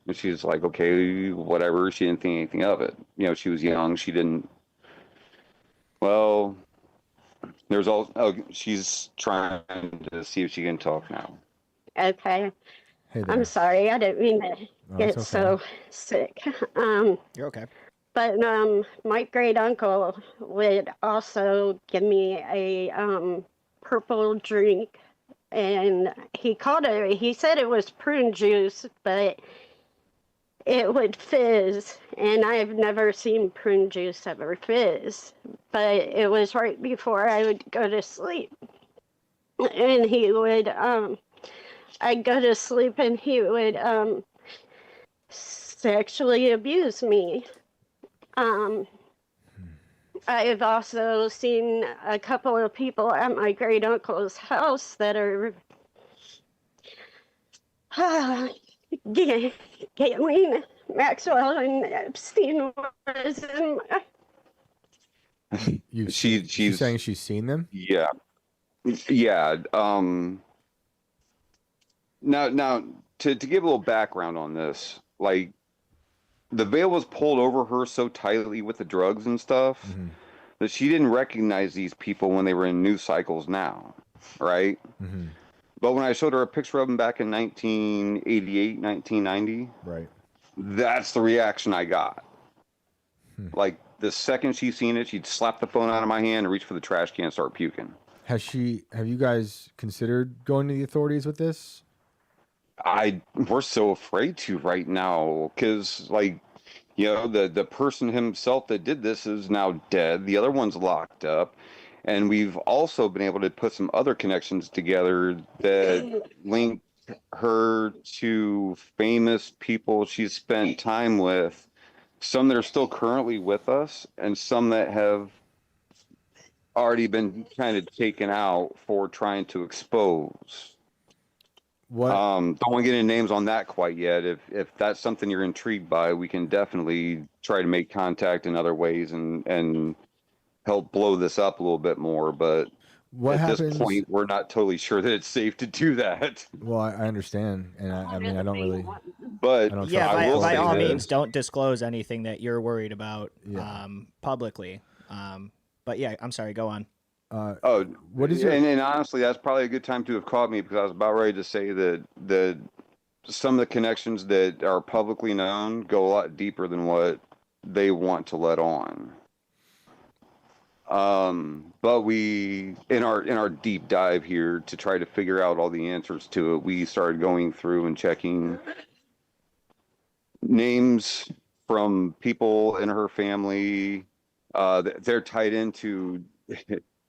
And she's like, okay, whatever. She didn't think anything of it. She was young. She didn't. Well, there's all. Oh, she's trying to see if she can talk now. Okay. Hey there. I'm sorry. I didn't mean to get so sick. You're okay. But my great uncle would also give me a purple drink, and he said it was prune juice, but it would fizz, and I've never seen prune juice ever fizz. But it was right before I would go to sleep, and he would I'd go to sleep, and he would sexually abuse me. I've also seen a couple of people at my great uncle's house that are Galen Maxwell and Epstein was in my... She's saying she's seen them? Yeah. Now to give a little background on this, like the veil was pulled over her so tightly with the drugs and stuff that she didn't recognize these people when they were in news cycles now, right? But when I showed her a picture of them back in 1988, 1990, right, that's the reaction I got. Like the second she seen it, she'd slap the phone out of my hand and reach for the trash can and start puking. Have you guys considered going to the authorities with this? We're so afraid to right now because, like, the person himself that did this is now dead. The other one's locked up. And we've also been able to put some other connections together that link her to famous people she's spent time with. Some that are still currently with us and some that have already been kind of taken out for trying to expose. What? Don't want to get any names on that quite yet. If that's something you're intrigued by, we can definitely try to make contact in other ways and help blow this up a little bit more. But this point, we're not totally sure that it's safe to do that. Well, I understand, and I mean, I don't really. But by all means, don't disclose anything that you're worried about publicly. But yeah, I'm sorry. Go on. What is your... and honestly, that's probably a good time to have caught me because I was about ready to say that some of the connections that are publicly known go a lot deeper than what they want to let on. But we, in our deep dive here to try to figure out all the answers to it, we started going through and checking names from people in her family. They're tied into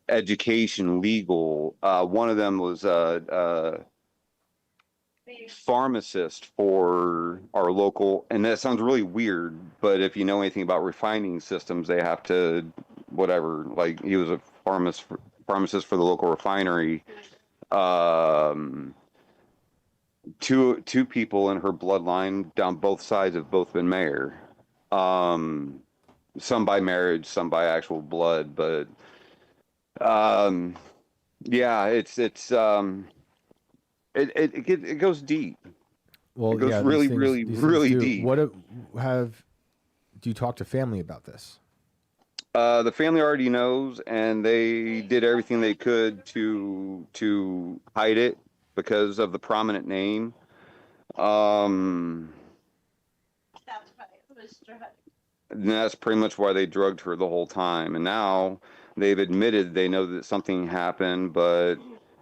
education, legal. One of them was a pharmacist for our local, and that sounds really weird, but if you know anything about refining systems, they have to, whatever, like he was a pharmacist for the local refinery. Two people in her bloodline down both sides have both been mayor. Some by marriage, some by actual blood, but yeah, it goes deep. Well, it goes yeah, really deep. Do you talk to family about this? The family already knows, and they did everything they could to hide it because of the prominent name. Um, and that's pretty much why they drugged her the whole time. And now they've admitted they know that something happened, but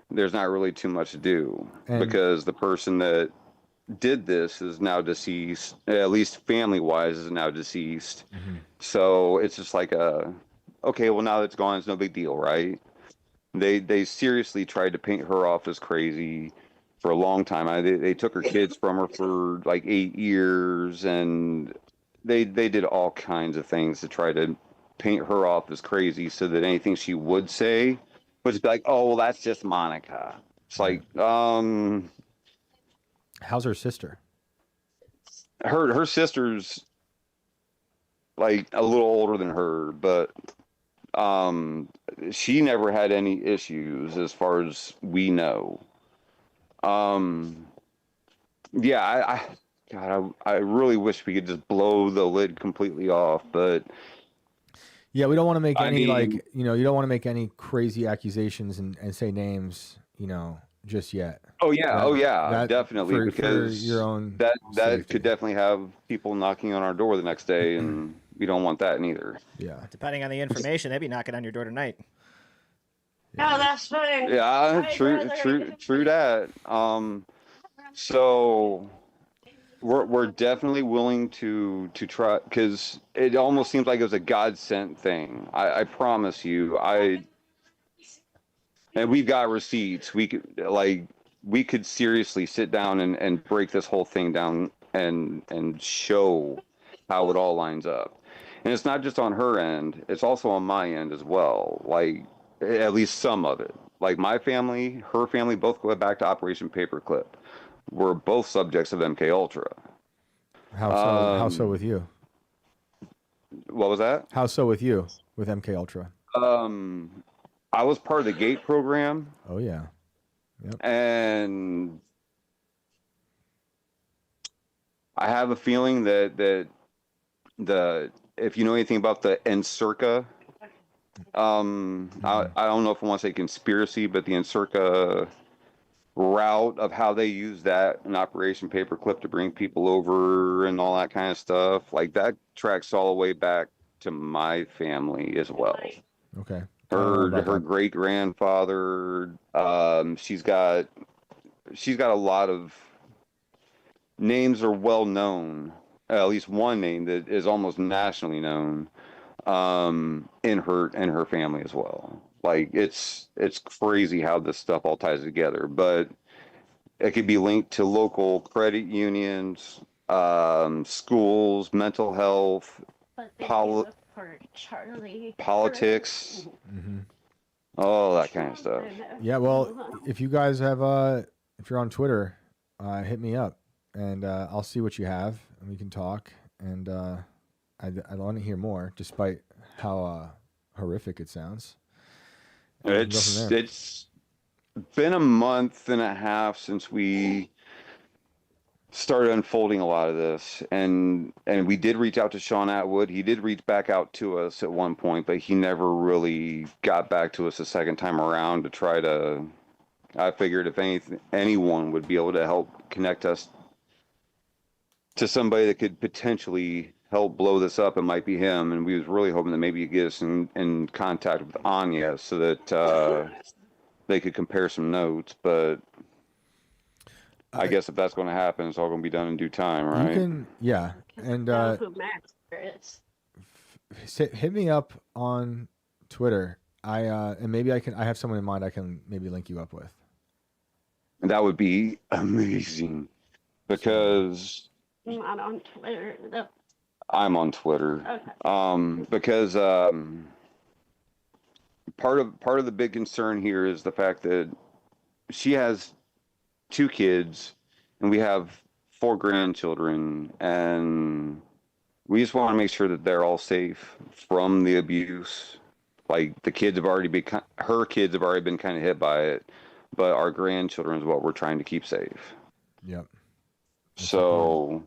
there's not really too much to do because the person that did this is now deceased, at least family wise is now deceased. So it's just like okay, well now it's gone, it's no big deal, right? They seriously tried to paint her off as crazy for a long time. They took her kids from her for like 8 years, and they did all kinds of things to try to paint her off as crazy so that anything she would say would just be like, oh, well, that's just Monica. It's like, how's her sister? Her sister's like a little older than her, but she never had any issues as far as we know. Yeah, God, I really wish we could just blow the lid completely off, but yeah, we don't want to make any mean, you don't want to make any crazy accusations and say names, just yet. Oh yeah, definitely, because for your own that safety. could definitely have people knocking on our door the next day, and we don't want that neither. Yeah. Depending on the information, they'd be knocking on your door tonight. No, that's fine. Yeah, true that. So we're definitely willing to try, because it almost seems like it was a God sent thing. I promise you, and we've got receipts. We could seriously sit down and break this whole thing down and show how it all lines up. And it's not just on her end, it's also on my end as well. Like, at least some of it. Like, my family, her family, both go back to Operation Paperclip. We're both subjects of MK Ultra. How so with you? What was that? How so with you with MK Ultra? I was part of the GATE program. Oh yeah. Yep. And I have a feeling that if you know anything about the Encirca, I don't know if I want to say conspiracy, but the Encirca route of how they use that in Operation Paperclip to bring people over and all that kind of stuff, like that tracks all the way back to my family as well. Okay. Her great grandfather, she's got a lot of names are well known, at least one name that is almost nationally known, in her family as well. Like, it's crazy how this stuff all ties together, but it could be linked to local credit unions, schools, mental health, For Charlie. politics, all that kind of stuff. Yeah, well, if you guys have if you're on Twitter, hit me up and I'll see what you have and we can talk, and I want to hear more despite how horrific it sounds. It's been a month and a half since we started unfolding a lot of this, and we did reach out to Sean Atwood. He did reach back out to us at one point, but he never really got back to us a second time around to try to. I figured if anyone would be able to help connect us to somebody that could potentially help blow this up, it might be him. And we was really hoping that maybe he'd get us in contact with Anya so that they could compare some notes, but I guess if that's going to happen, it's all going to be done in due time, right? You can, yeah. And Who Max is. hit me up on Twitter. And maybe I have someone in mind I can maybe link you up with. And that would be amazing, because I'm not on Twitter, though. I'm on Twitter. Okay. Because part of the big concern here is the fact that she has 2 kids and we have 4 grandchildren, and we just want to make sure that they're all safe from the abuse. Like, her kids have already been kind of hit by it, but our grandchildren is what we're trying to keep safe. Yep. So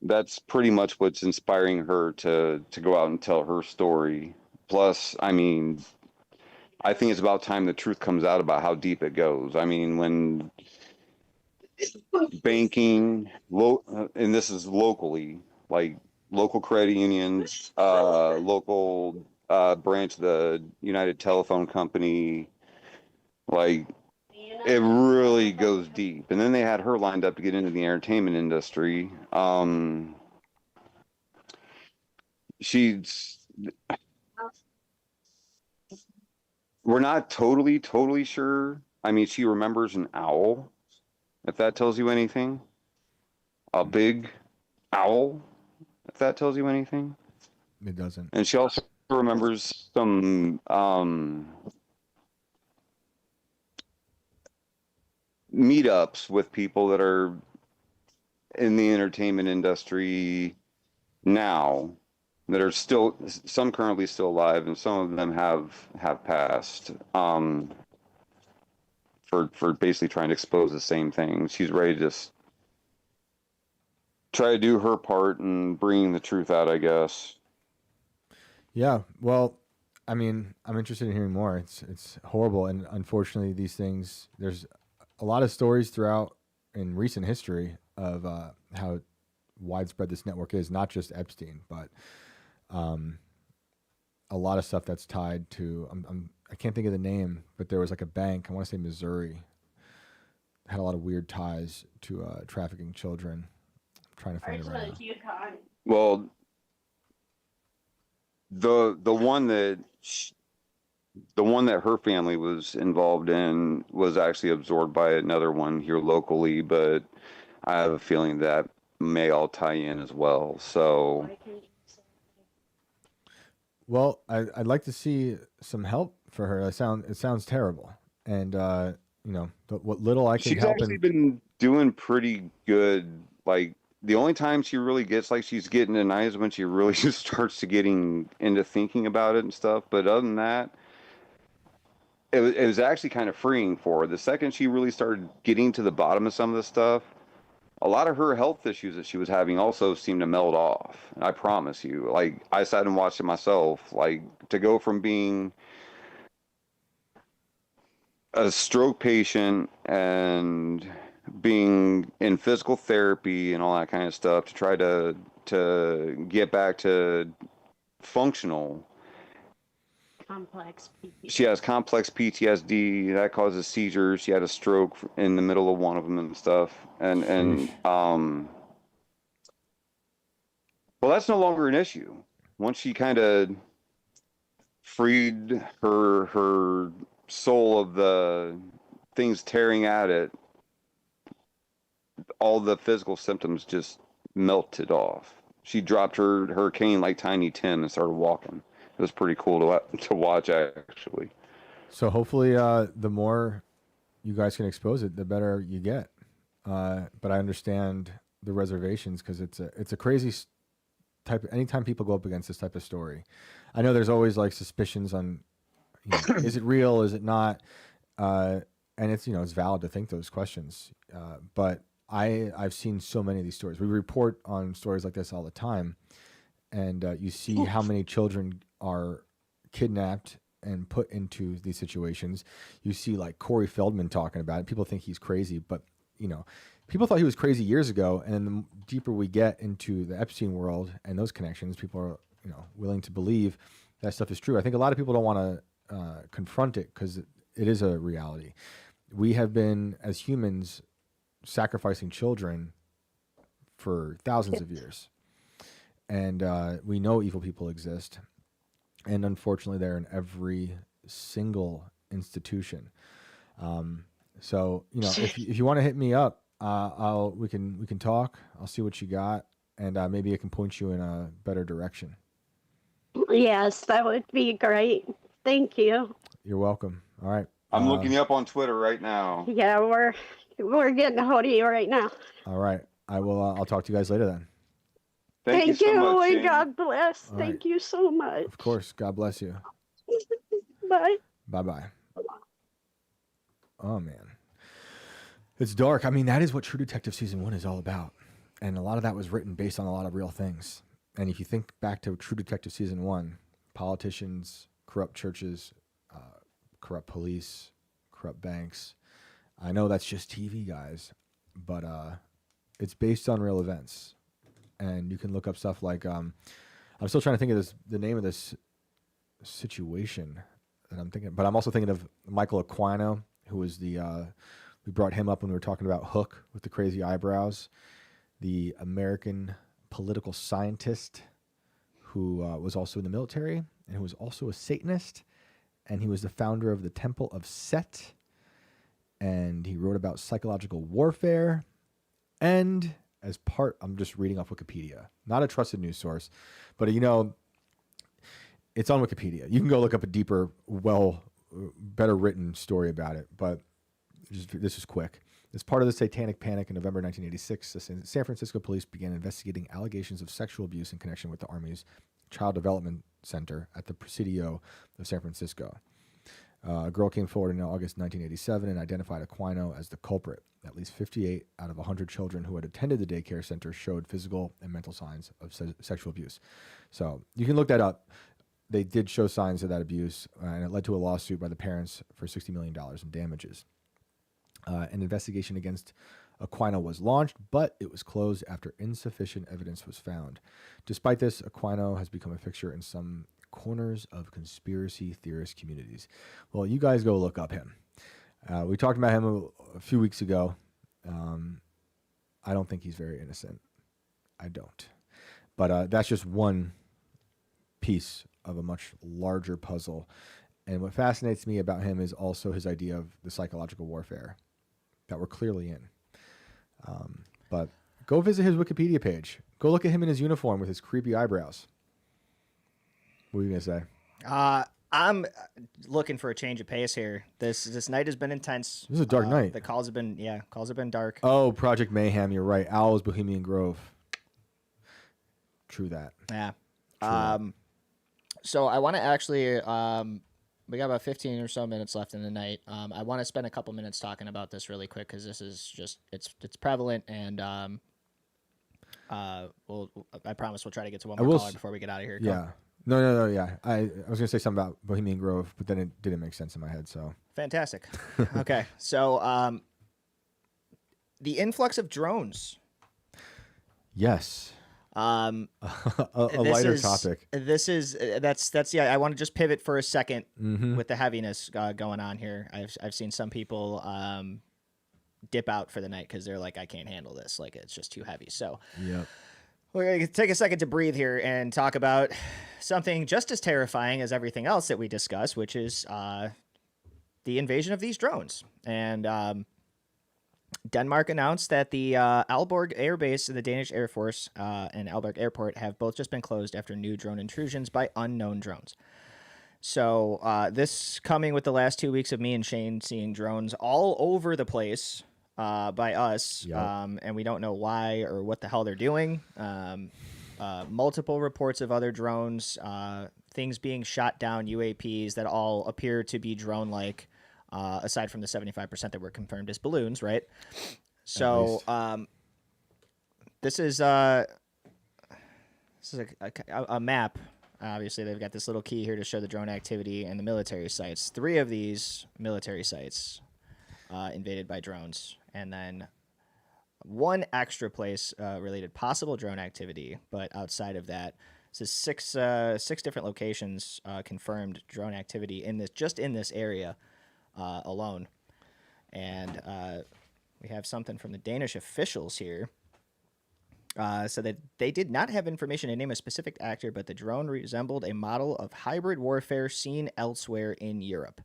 that's pretty much what's inspiring her to go out and tell her story. Plus, I mean, I think it's about time the truth comes out about how deep it goes. I mean, when banking, and this is locally, like local credit unions, local branch of the United Telephone Company, like it really goes deep. And then they had her lined up to get into the entertainment industry. She's We're not totally sure. I mean, she remembers an owl, if that tells you anything. A big owl, if that tells you anything. It doesn't. And she also remembers some meetups with people that are in the entertainment industry now that are still, some currently still alive, and some of them have passed, for basically trying to expose the same thing. She's ready to just try to do her part in bringing the truth out, I guess. Yeah, well, I mean, I'm interested in hearing more. It's horrible, and unfortunately, these things. There's a lot of stories throughout in recent history of how widespread this network is. Not just Epstein, but a lot of stuff that's tied to. I can't think of the name, but there was like a bank. I want to say Missouri had a lot of weird ties to trafficking children. I'm trying to find it right now. Well, the one that her family was involved in was actually absorbed by another one here locally, but I have a feeling that may all tie in as well. So, well, I'd like to see some help for her. It sounds terrible, and what little I can she's help. actually been doing pretty good. Like the only time she really gets like she's getting a night is when she really just starts to getting into thinking about it and stuff. But other than that, it was actually kind of freeing for her. The second she really started getting to the bottom of some of the stuff, a lot of her health issues that she was having also seemed to melt off. And I promise you, like I sat and watched it myself, like to go from being a stroke patient and being in physical therapy and all that kind of stuff to try to get back to functional. Complex PTSD. She has complex PTSD that causes seizures. She had a stroke in the middle of one of them and stuff. And well, that's no longer an issue. Once she kind of freed her soul of the things tearing at it, all the physical symptoms just melted off. She dropped her cane like Tiny Tim and started walking. It was pretty cool to watch, actually. So hopefully, the more you guys can expose it, the better you get. But I understand the reservations because it's a crazy type. Anytime people go up against this type of story, I know there's always like suspicions on, is it real? Is it not? And it's it's valid to think those questions. But I've seen so many of these stories. We report on stories like this all the time, and you see how many children are kidnapped and put into these situations. You see like Corey Feldman talking about it. People think he's crazy, but people thought he was crazy years ago. And then the deeper we get into the Epstein world and those connections, people are willing to believe that stuff is true. I think a lot of people don't want to confront it because it is a reality. We have been, as humans, sacrificing children for thousands of years. And we know evil people exist. And unfortunately, they're in every single institution. So, if you want to hit me up, we can talk. I'll see what you got, and maybe I can point you in a better direction. Yes, that would be great. Thank you. You're welcome. All right. I'm looking you up on Twitter right now. Yeah, we're getting a hold of you right now. All right. I will. I'll talk to you guys later then. Thank you so much, and Shane. God bless. All Thank right. you so much. Of course. God bless you. Bye. Bye-bye. Oh, man. It's dark. I mean, that is what True Detective Season 1 is all about. And a lot of that was written based on a lot of real things. And if you think back to True Detective Season 1, politicians, corrupt churches, corrupt police, corrupt banks. I know that's just TV, guys. but it's based on real events, and you can look up stuff like I'm still trying to think of the name of this situation that I'm thinking, but I'm also thinking of Michael Aquino, who was we brought him up when we were talking about Hook with the crazy eyebrows, the American political scientist who was also in the military and who was also a Satanist, and he was the founder of the Temple of Set, and he wrote about psychological warfare, and as part, I'm just reading off Wikipedia, not a trusted news source, but it's on Wikipedia. You can go look up a deeper, better written story about it, but this is quick. As part of the Satanic Panic in November 1986, the San Francisco police began investigating allegations of sexual abuse in connection with the Army's Child Development Center at the Presidio of San Francisco. A girl came forward in August 1987 and identified Aquino as the culprit. At least 58 out of 100 children who had attended the daycare center showed physical and mental signs of sexual abuse. So you can look that up. They did show signs of that abuse, and it led to a lawsuit by the parents for $60 million in damages. An investigation against Aquino was launched, but it was closed after insufficient evidence was found. Despite this, Aquino has become a fixture in some corners of conspiracy theorist communities. Well, you guys go look up him. We talked about him a few weeks ago. I don't think he's very innocent. I don't. But that's just one piece of a much larger puzzle. And what fascinates me about him is also his idea of the psychological warfare that we're clearly in. But go visit his Wikipedia page. Go look at him in his uniform with his creepy eyebrows. What are you going to say? I'm looking for a change of pace here. This night has been intense. This is a dark night. The calls have been dark. Oh, Project Mayhem. You're right. Owl's Bohemian Grove. True that. Yeah. True So I want to actually, we got about 15 or so minutes left in the night. I want to spend a couple minutes talking about this really quick because this is just, it's prevalent, and I promise we'll try to get to one more caller before we get out of here. Yeah. No, yeah. I was going to say something about Bohemian Grove, but then it didn't make sense in my head, so. Fantastic. Okay. So the influx of drones. Yes. A lighter topic. That's I want to just pivot for a second with the heaviness going on here. I've seen some people dip out for the night because they're like, I can't handle this. Like, it's just too heavy. So yep. We're going to take a second to breathe here and talk about something just as terrifying as everything else that we discuss, which is the invasion of these drones. And Denmark announced that the Aalborg Air Base and the Danish Air Force and Aalborg Airport have both just been closed after new drone intrusions by unknown drones. So this coming with the last 2 weeks of me and Shane seeing drones all over the place by us, yep. And we don't know why or what the hell they're doing. Multiple reports of other drones, things being shot down, UAPs that all appear to be drone-like. Aside from the 75% that were confirmed as balloons, right? So this is a map. Obviously, they've got this little key here to show the drone activity and the military sites. 3 of these military sites invaded by drones, and then one extra place related possible drone activity. But outside of that, this is six different locations confirmed drone activity in this area. Alone. And we have something from the Danish officials here. So that they did not have information to name a specific actor, but the drone resembled a model of hybrid warfare seen elsewhere in Europe.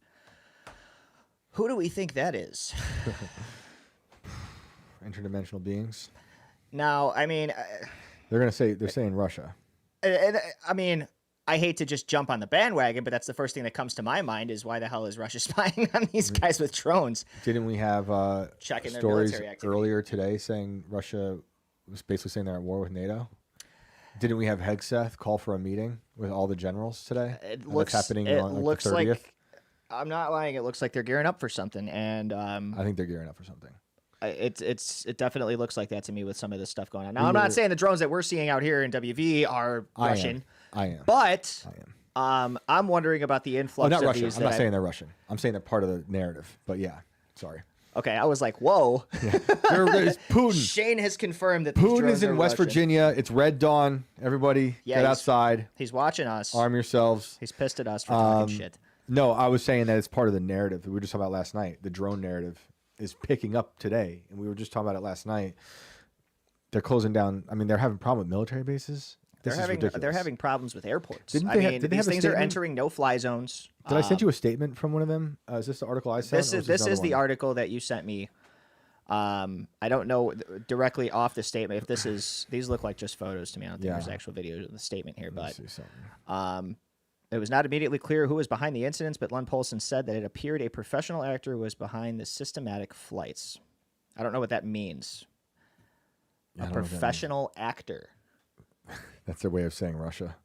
Who do we think that is? Interdimensional beings. Now, I mean, they're saying Russia. And I mean, I hate to just jump on the bandwagon, but that's the first thing that comes to my mind is why the hell is Russia spying on these guys with drones? Didn't we have checking their stories military activity earlier today saying Russia was basically saying they're at war with NATO? Didn't we have Hegseth call for a meeting with all the generals today? That's happening on the 30th? Like, I'm not lying. It looks like they're gearing up for something, and I think they're gearing up for something. It definitely looks like that to me with some of this stuff going on. Now, I'm not saying the drones that we're seeing out here in WV are Russian. I am. But I am. I'm wondering about the influx not of Russian. these. I'm not saying they're Russian. I'm saying they're part of the narrative. But yeah, sorry. Okay, I was like, whoa. There's Putin. Shane has confirmed that these Putin drones is in are West Russian. Virginia. It's Red Dawn. Everybody, Yeah, get he's- outside. He's watching us. Arm yourselves. He's pissed at us for talking shit. No, I was saying that it's part of the narrative that we were just talking about last night. The drone narrative is picking up today, and we were just talking about it last night. They're closing down. I mean, they're having a problem with military bases. This is ridiculous. They're having problems with airports. Did These they have a things are statement? entering no-fly zones. Did I send you a statement from one of them? Is this the article I sent? This is the article that you sent me. I don't know directly off the statement if this is. These look like just photos to me. I don't think there's actual video of the statement here, but it was not immediately clear who was behind the incidents. But Lund Polson said that it appeared a professional actor was behind the systematic flights. I don't know what that means. A professional actor. That's their way of saying Russia.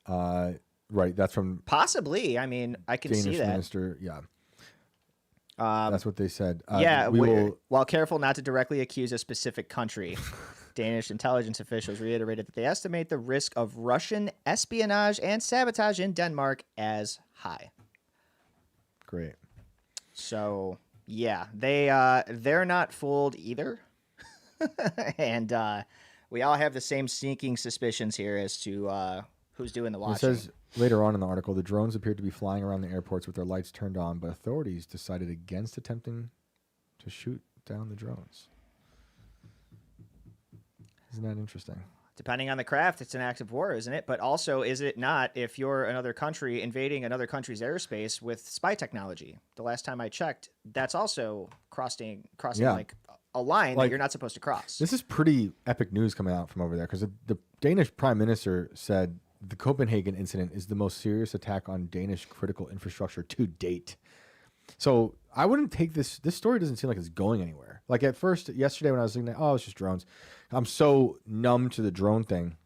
Right. That's from possibly. I mean, I can Danish see that. Minister. Yeah. That's what they said. Yeah. we will. While careful not to directly accuse a specific country, Danish intelligence officials reiterated that they estimate the risk of Russian espionage and sabotage in Denmark as high. Great. So yeah, they're not fooled either, and we all have the same sneaking suspicions here as to who's doing the watching. It says later on in the article, the drones appeared to be flying around the airports with their lights turned on, but authorities decided against attempting to shoot down the drones. Isn't that interesting? Depending on the craft, it's an act of war, isn't it? But also, is it not if you're another country invading another country's airspace with spy technology? The last time I checked, that's also crossing like a line that you're not supposed to cross. This is pretty epic news coming out from over there because the Danish prime minister said the Copenhagen incident is the most serious attack on Danish critical infrastructure to date. So I wouldn't take this story doesn't seem like it's going anywhere. Like at first, yesterday when I was looking at, it's just drones. I'm so numb to the drone thing.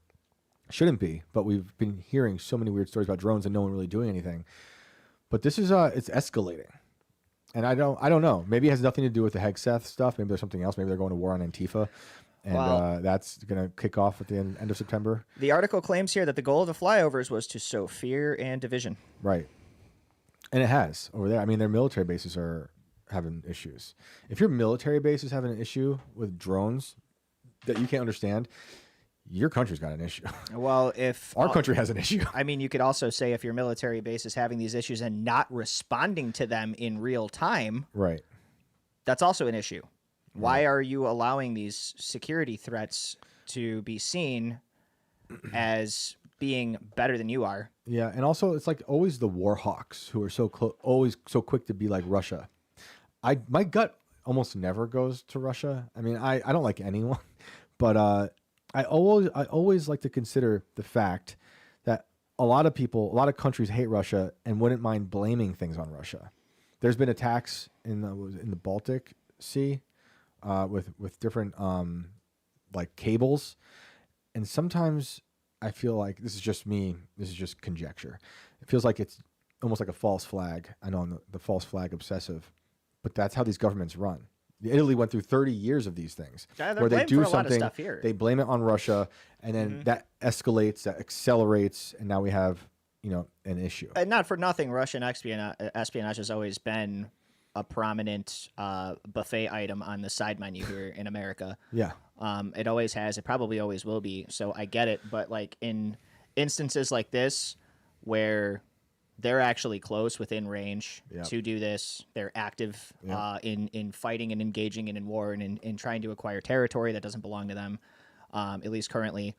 Shouldn't be, but we've been hearing so many weird stories about drones and no one really doing anything. But this is it's escalating. And I don't know. Maybe it has nothing to do with the Hegseth stuff. Maybe there's something else. Maybe they're going to war on Antifa. And that's going to kick off at the end of September. The article claims here that the goal of the flyovers was to sow fear and division. Right. And it has over there. I mean, their military bases are having issues. If your military base is having an issue with drones that you can't understand, your country's got an issue. Well, if our country has an issue. I mean, you could also say if your military base is having these issues and not responding to them in real time, right? That's also an issue. Why are you allowing these security threats to be seen as being better than you are? Yeah, and also it's like always the war hawks who are always so quick to be like Russia. My gut almost never goes to Russia. I mean, I don't like anyone, but I always like to consider the fact that a lot of countries hate Russia and wouldn't mind blaming things on Russia. There's been attacks in the Baltic Sea with different like cables, and sometimes I feel like this is just me. This is just conjecture. It feels like it's almost like a false flag. I know I'm the false flag obsessive, but that's how these governments run. Italy went through 30 years of these things where they do something, they blame it on Russia, and then that escalates, that accelerates, and now we have, an issue. And not for nothing, Russian espionage has always been a prominent buffet item on the side menu here in America. Yeah. It always has. It probably always will be. So I get it. But like in instances like this where they're actually close within range to do this, they're active in fighting and engaging in war and in trying to acquire territory that doesn't belong to them, at least currently.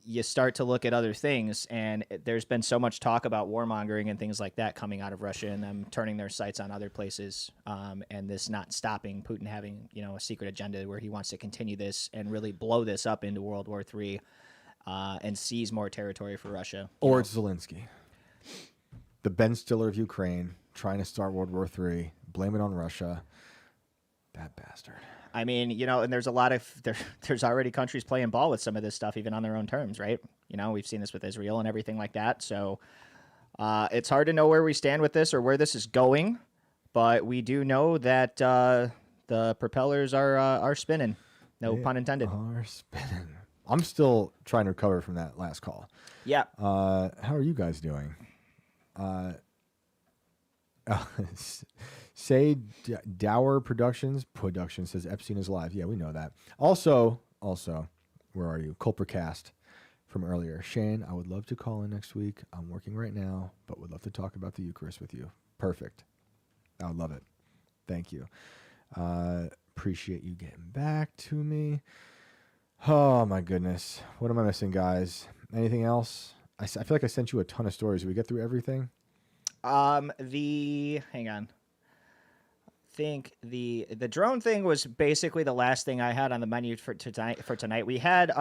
You start to look at other things, and there's been so much talk about warmongering and things like that coming out of Russia and them turning their sights on other places, and this not stopping, Putin having a secret agenda where he wants to continue this and really blow this up into World War III and seize more territory for Russia. Or it's Zelensky, the Ben Stiller of Ukraine, trying to start World War III, blame it on Russia. That bastard. I mean, and there's a lot of there's already countries playing ball with some of this stuff, even on their own terms, right? We've seen this with Israel and everything like that. So it's hard to know where we stand with this or where this is going, but we do know that the propellers are spinning. No pun intended. Are spinning. I'm still trying to recover from that last call. Yeah. How are you guys doing? Say Dower Productions says Epstein is alive. Yeah, we know that. Also, where are you? Culpercast from earlier. Shane, I would love to call in next week. I'm working right now, but would love to talk about the Eucharist with you. Perfect. I would love it. Thank you. Appreciate you getting back to me. Oh my goodness. What am I missing, guys? Anything else? I feel like I sent you a ton of stories. Did we get through everything? Hang on. I think the drone thing was basically the last thing I had on the menu for tonight. We had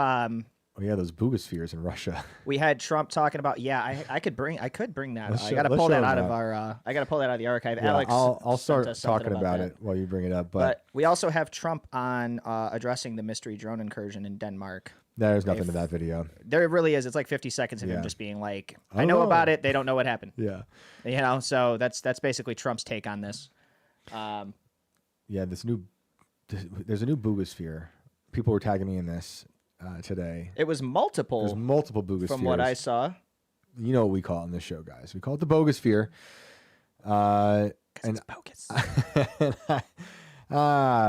Oh yeah, those boogospheres in Russia. we had Trump talking about I could bring that. Let's I show- got to let's pull show that them out of that. our I got to pull that out of the archive. Yeah, Alex I'll sent start us something talking about it while you bring it up. But we also have Trump on addressing the mystery drone incursion in Denmark. There's nothing to that video. There really is. It's like 50 seconds of Yeah. him just being like, I I know don't know. about it. They don't know what happened. Yeah. You know, so that's basically Trump's take on this. Yeah, there's a new boogosphere. People were tagging me in this today. It was multiple. There's multiple boogospheres. From what I saw. You know what we call it in this show, guys. We call it the bogosphere. And it's bogus.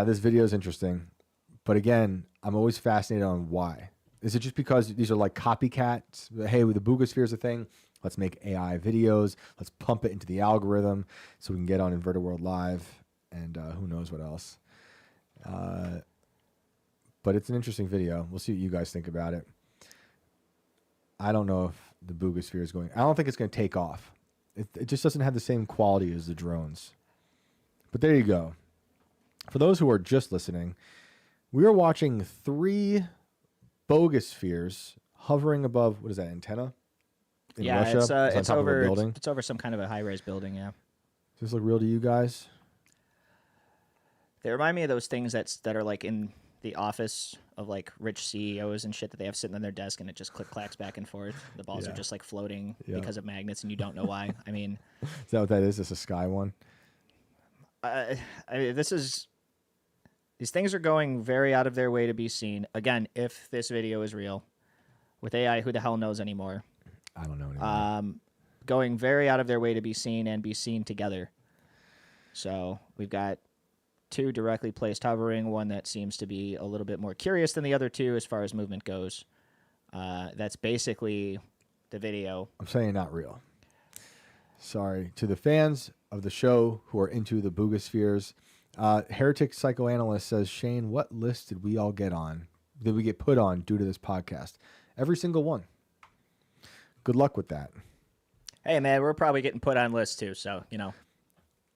This video is interesting. But again, I'm always fascinated on why. Is it just because these are like copycats? Hey, the boogosphere is a thing. Let's make AI videos. Let's pump it into the algorithm so we can get on Inverted World Live and who knows what else. But it's an interesting video. We'll see what you guys think about it. I don't know if the boogosphere is going. I don't think it's going to take off. It just doesn't have the same quality as the drones. But there you go. For those who are just listening, we are watching 3 bogospheres hovering above, what is that, antenna? In Russia? It's on top over. of a building. It's over some kind of a high-rise building. Yeah. Does this look real to you guys? They remind me of those things that are like in the office of like rich CEOs and shit that they have sitting on their desk and it just click clacks back and forth. The balls Yeah. are just like floating Yeah. because of magnets and you don't know why. I mean, Is that what that is? Is this a sky one? These things are going very out of their way to be seen. Again, if this video is real, with AI, who the hell knows anymore? I don't know anymore. Going very out of their way to be seen and be seen together. So we've got 2 directly placed hovering, one that seems to be a little bit more curious than the other 2 as far as movement goes. That's basically the video. I'm saying not real. Sorry. To the fans of the show who are into the boogospheres, Heretic Psychoanalyst says, Shane, what list did we all get on? Did we get put on due to this podcast? Every single one. Good luck with that. Hey, man, we're probably getting put on lists too, so, you know,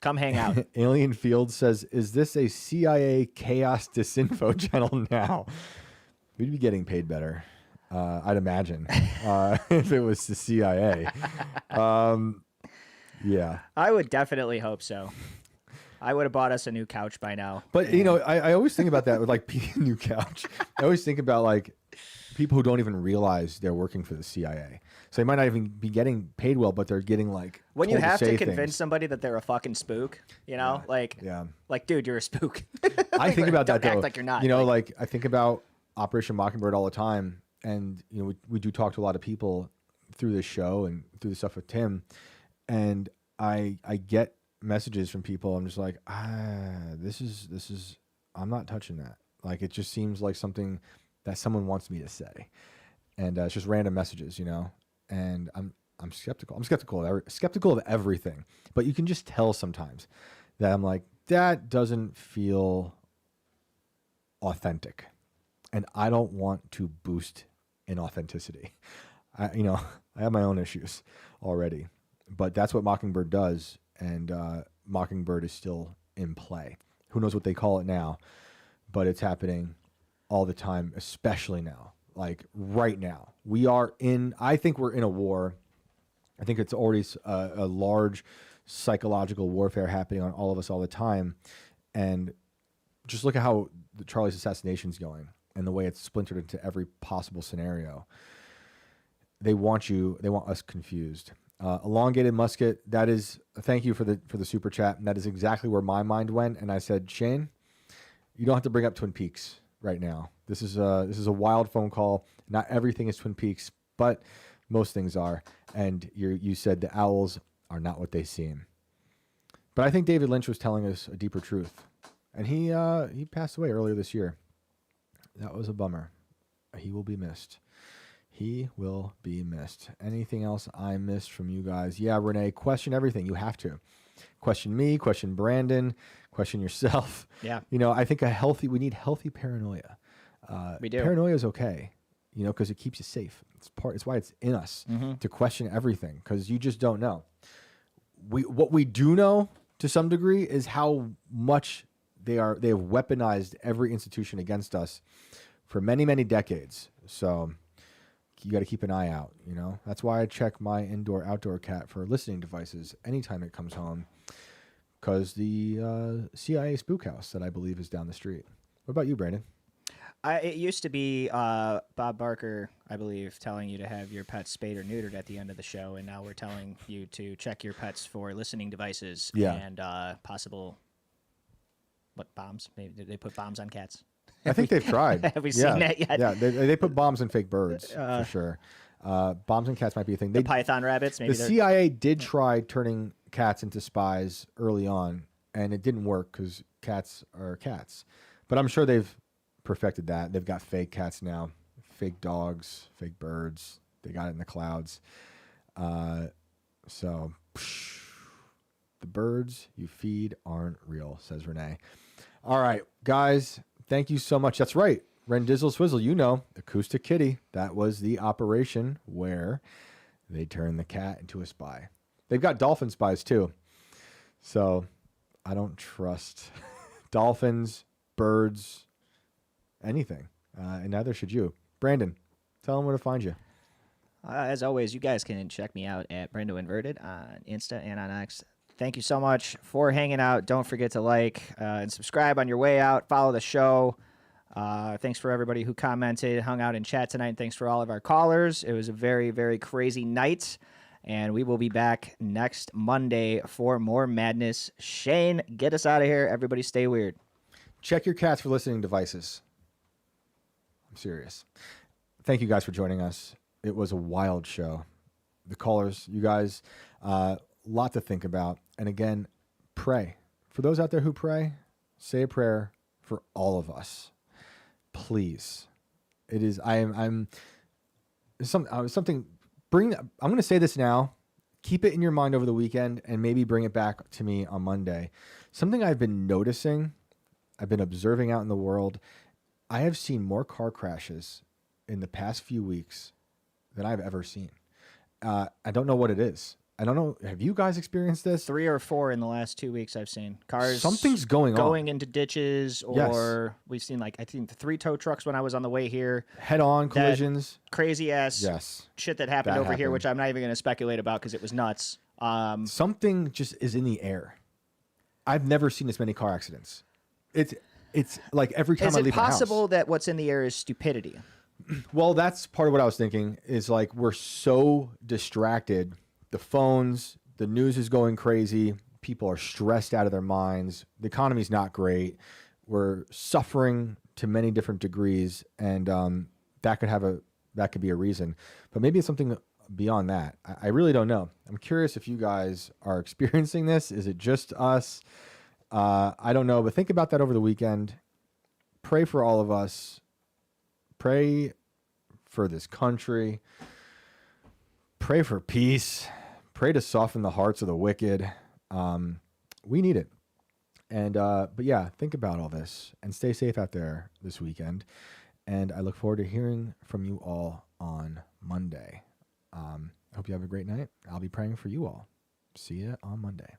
come hang out. Alien Field says, is this a CIA chaos disinfo channel now? We'd be getting paid better, I'd imagine, if it was the CIA. Yeah. I would definitely hope so. I would have bought us a new couch by now. But, you know, I always think about that with like a new couch. I always think about like people who don't even realize they're working for the CIA. So they might not even be getting paid well, but they're getting like when you told have to say convince things. somebody that they're a fucking spook, you know, like, dude, you're a spook. I think about that Don't though. act like you're not. You know, like I think about Operation Mockingbird all the time, and you know, we do talk to a lot of people through this show and through the stuff with Tim, and I get messages from people. I'm just like, this is I'm not touching that. Like it just seems like something that someone wants me to say, and it's just random messages, you know. And I'm skeptical. I'm skeptical of everything, but you can just tell sometimes that I'm like, that doesn't feel authentic, and I don't want to boost in authenticity. I have my own issues already, but that's what Mockingbird does, and Mockingbird is still in play. Who knows what they call it now, but it's happening all the time, especially now. Like right now, I think we're in a war. I think it's already a large psychological warfare happening on all of us all the time. And just look at how the Charlie's assassination is going and the way it's splintered into every possible scenario. They want us confused. Elongated Musket, thank you for the super chat. And that is exactly where my mind went. And I said, Shane, you don't have to bring up Twin Peaks right now. This is a wild phone call. Not everything is Twin Peaks, but most things are. And you said the owls are not what they seem. But I think David Lynch was telling us a deeper truth, and he passed away earlier this year. That was a bummer. He will be missed. He will be missed. Anything else I missed from you guys? Yeah, Renee, question everything. You have to. Question me, question Brandon, question yourself. Yeah. You know, I think we need healthy paranoia. We do. Paranoia is okay, you know, because it keeps you safe. It's why it's in us to question everything, because you just don't know. What we do know to some degree is how much they have weaponized every institution against us for many, many decades. So you got to keep an eye out, you know. That's why I check my indoor-outdoor cat for listening devices anytime it comes home, because the CIA spook house that I believe is down the street. What about you, Brandon? It used to be Bob Barker, I believe, telling you to have your pets spayed or neutered at the end of the show, and now we're telling you to check your pets for listening devices and possible bombs. Maybe did they put bombs on cats? I think they've tried. Have we seen that yet? Yeah, they put bombs in fake birds for sure. Bombs and cats might be a thing. The python rabbits, maybe. The CIA did try turning cats into spies early on, and it didn't work because cats are cats. But I'm sure they've perfected that. They've got fake cats now, fake dogs, fake birds. They got it in the clouds. So the birds you feed aren't real, says Renee. All right, guys. Thank you so much. That's right. Ren Dizzle Swizzle, you know, Acoustic Kitty. That was the operation where they turned the cat into a spy. They've got dolphin spies too. So I don't trust dolphins, birds, anything. And neither should you. Brandon, tell them where to find you. As always, you guys can check me out at Brendo Inverted on Insta and on X. Thank you so much for hanging out. Don't forget to like and subscribe on your way out. Follow the show. Thanks for everybody who commented, hung out in chat tonight. And thanks for all of our callers. It was a very, very crazy night. And we will be back next Monday for more madness. Shane, get us out of here. Everybody stay weird. Check your cats for listening devices. I'm serious. Thank you guys for joining us. It was a wild show. The callers, you guys, lot to think about. And again, pray. For those out there who pray, say a prayer for all of us. Please. It is, I'm going to say this now. Keep it in your mind over the weekend and maybe bring it back to me on Monday. Something I've been noticing, I've been observing out in the world. I have seen more car crashes in the past few weeks than I've ever seen. I don't know what it is. I don't know. Have you guys experienced this? 3 or 4 in the last 2 weeks I've seen. Cars. Something's going on. Into ditches, or we've seen I think the 3 tow trucks when I was on the way here. Head-on collisions. Crazy ass shit that happened over here, which I'm not even going to speculate about because it was nuts. Something just is in the air. I've never seen this many car accidents. It's like every time I leave my house. Is it possible that what's in the air is stupidity? Well, that's part of what I was thinking is like we're so distracted. The phones, the news is going crazy. People are stressed out of their minds. The economy's not great. We're suffering to many different degrees, and that could be a reason. But maybe it's something beyond that. I really don't know. I'm curious if you guys are experiencing this. Is it just us? I don't know, but think about that over the weekend. Pray for all of us. Pray for this country. Pray for peace. Pray to soften the hearts of the wicked. We need it. And but yeah, think about all this and stay safe out there this weekend. And I look forward to hearing from you all on Monday. I hope you have a great night. I'll be praying for you all. See you on Monday.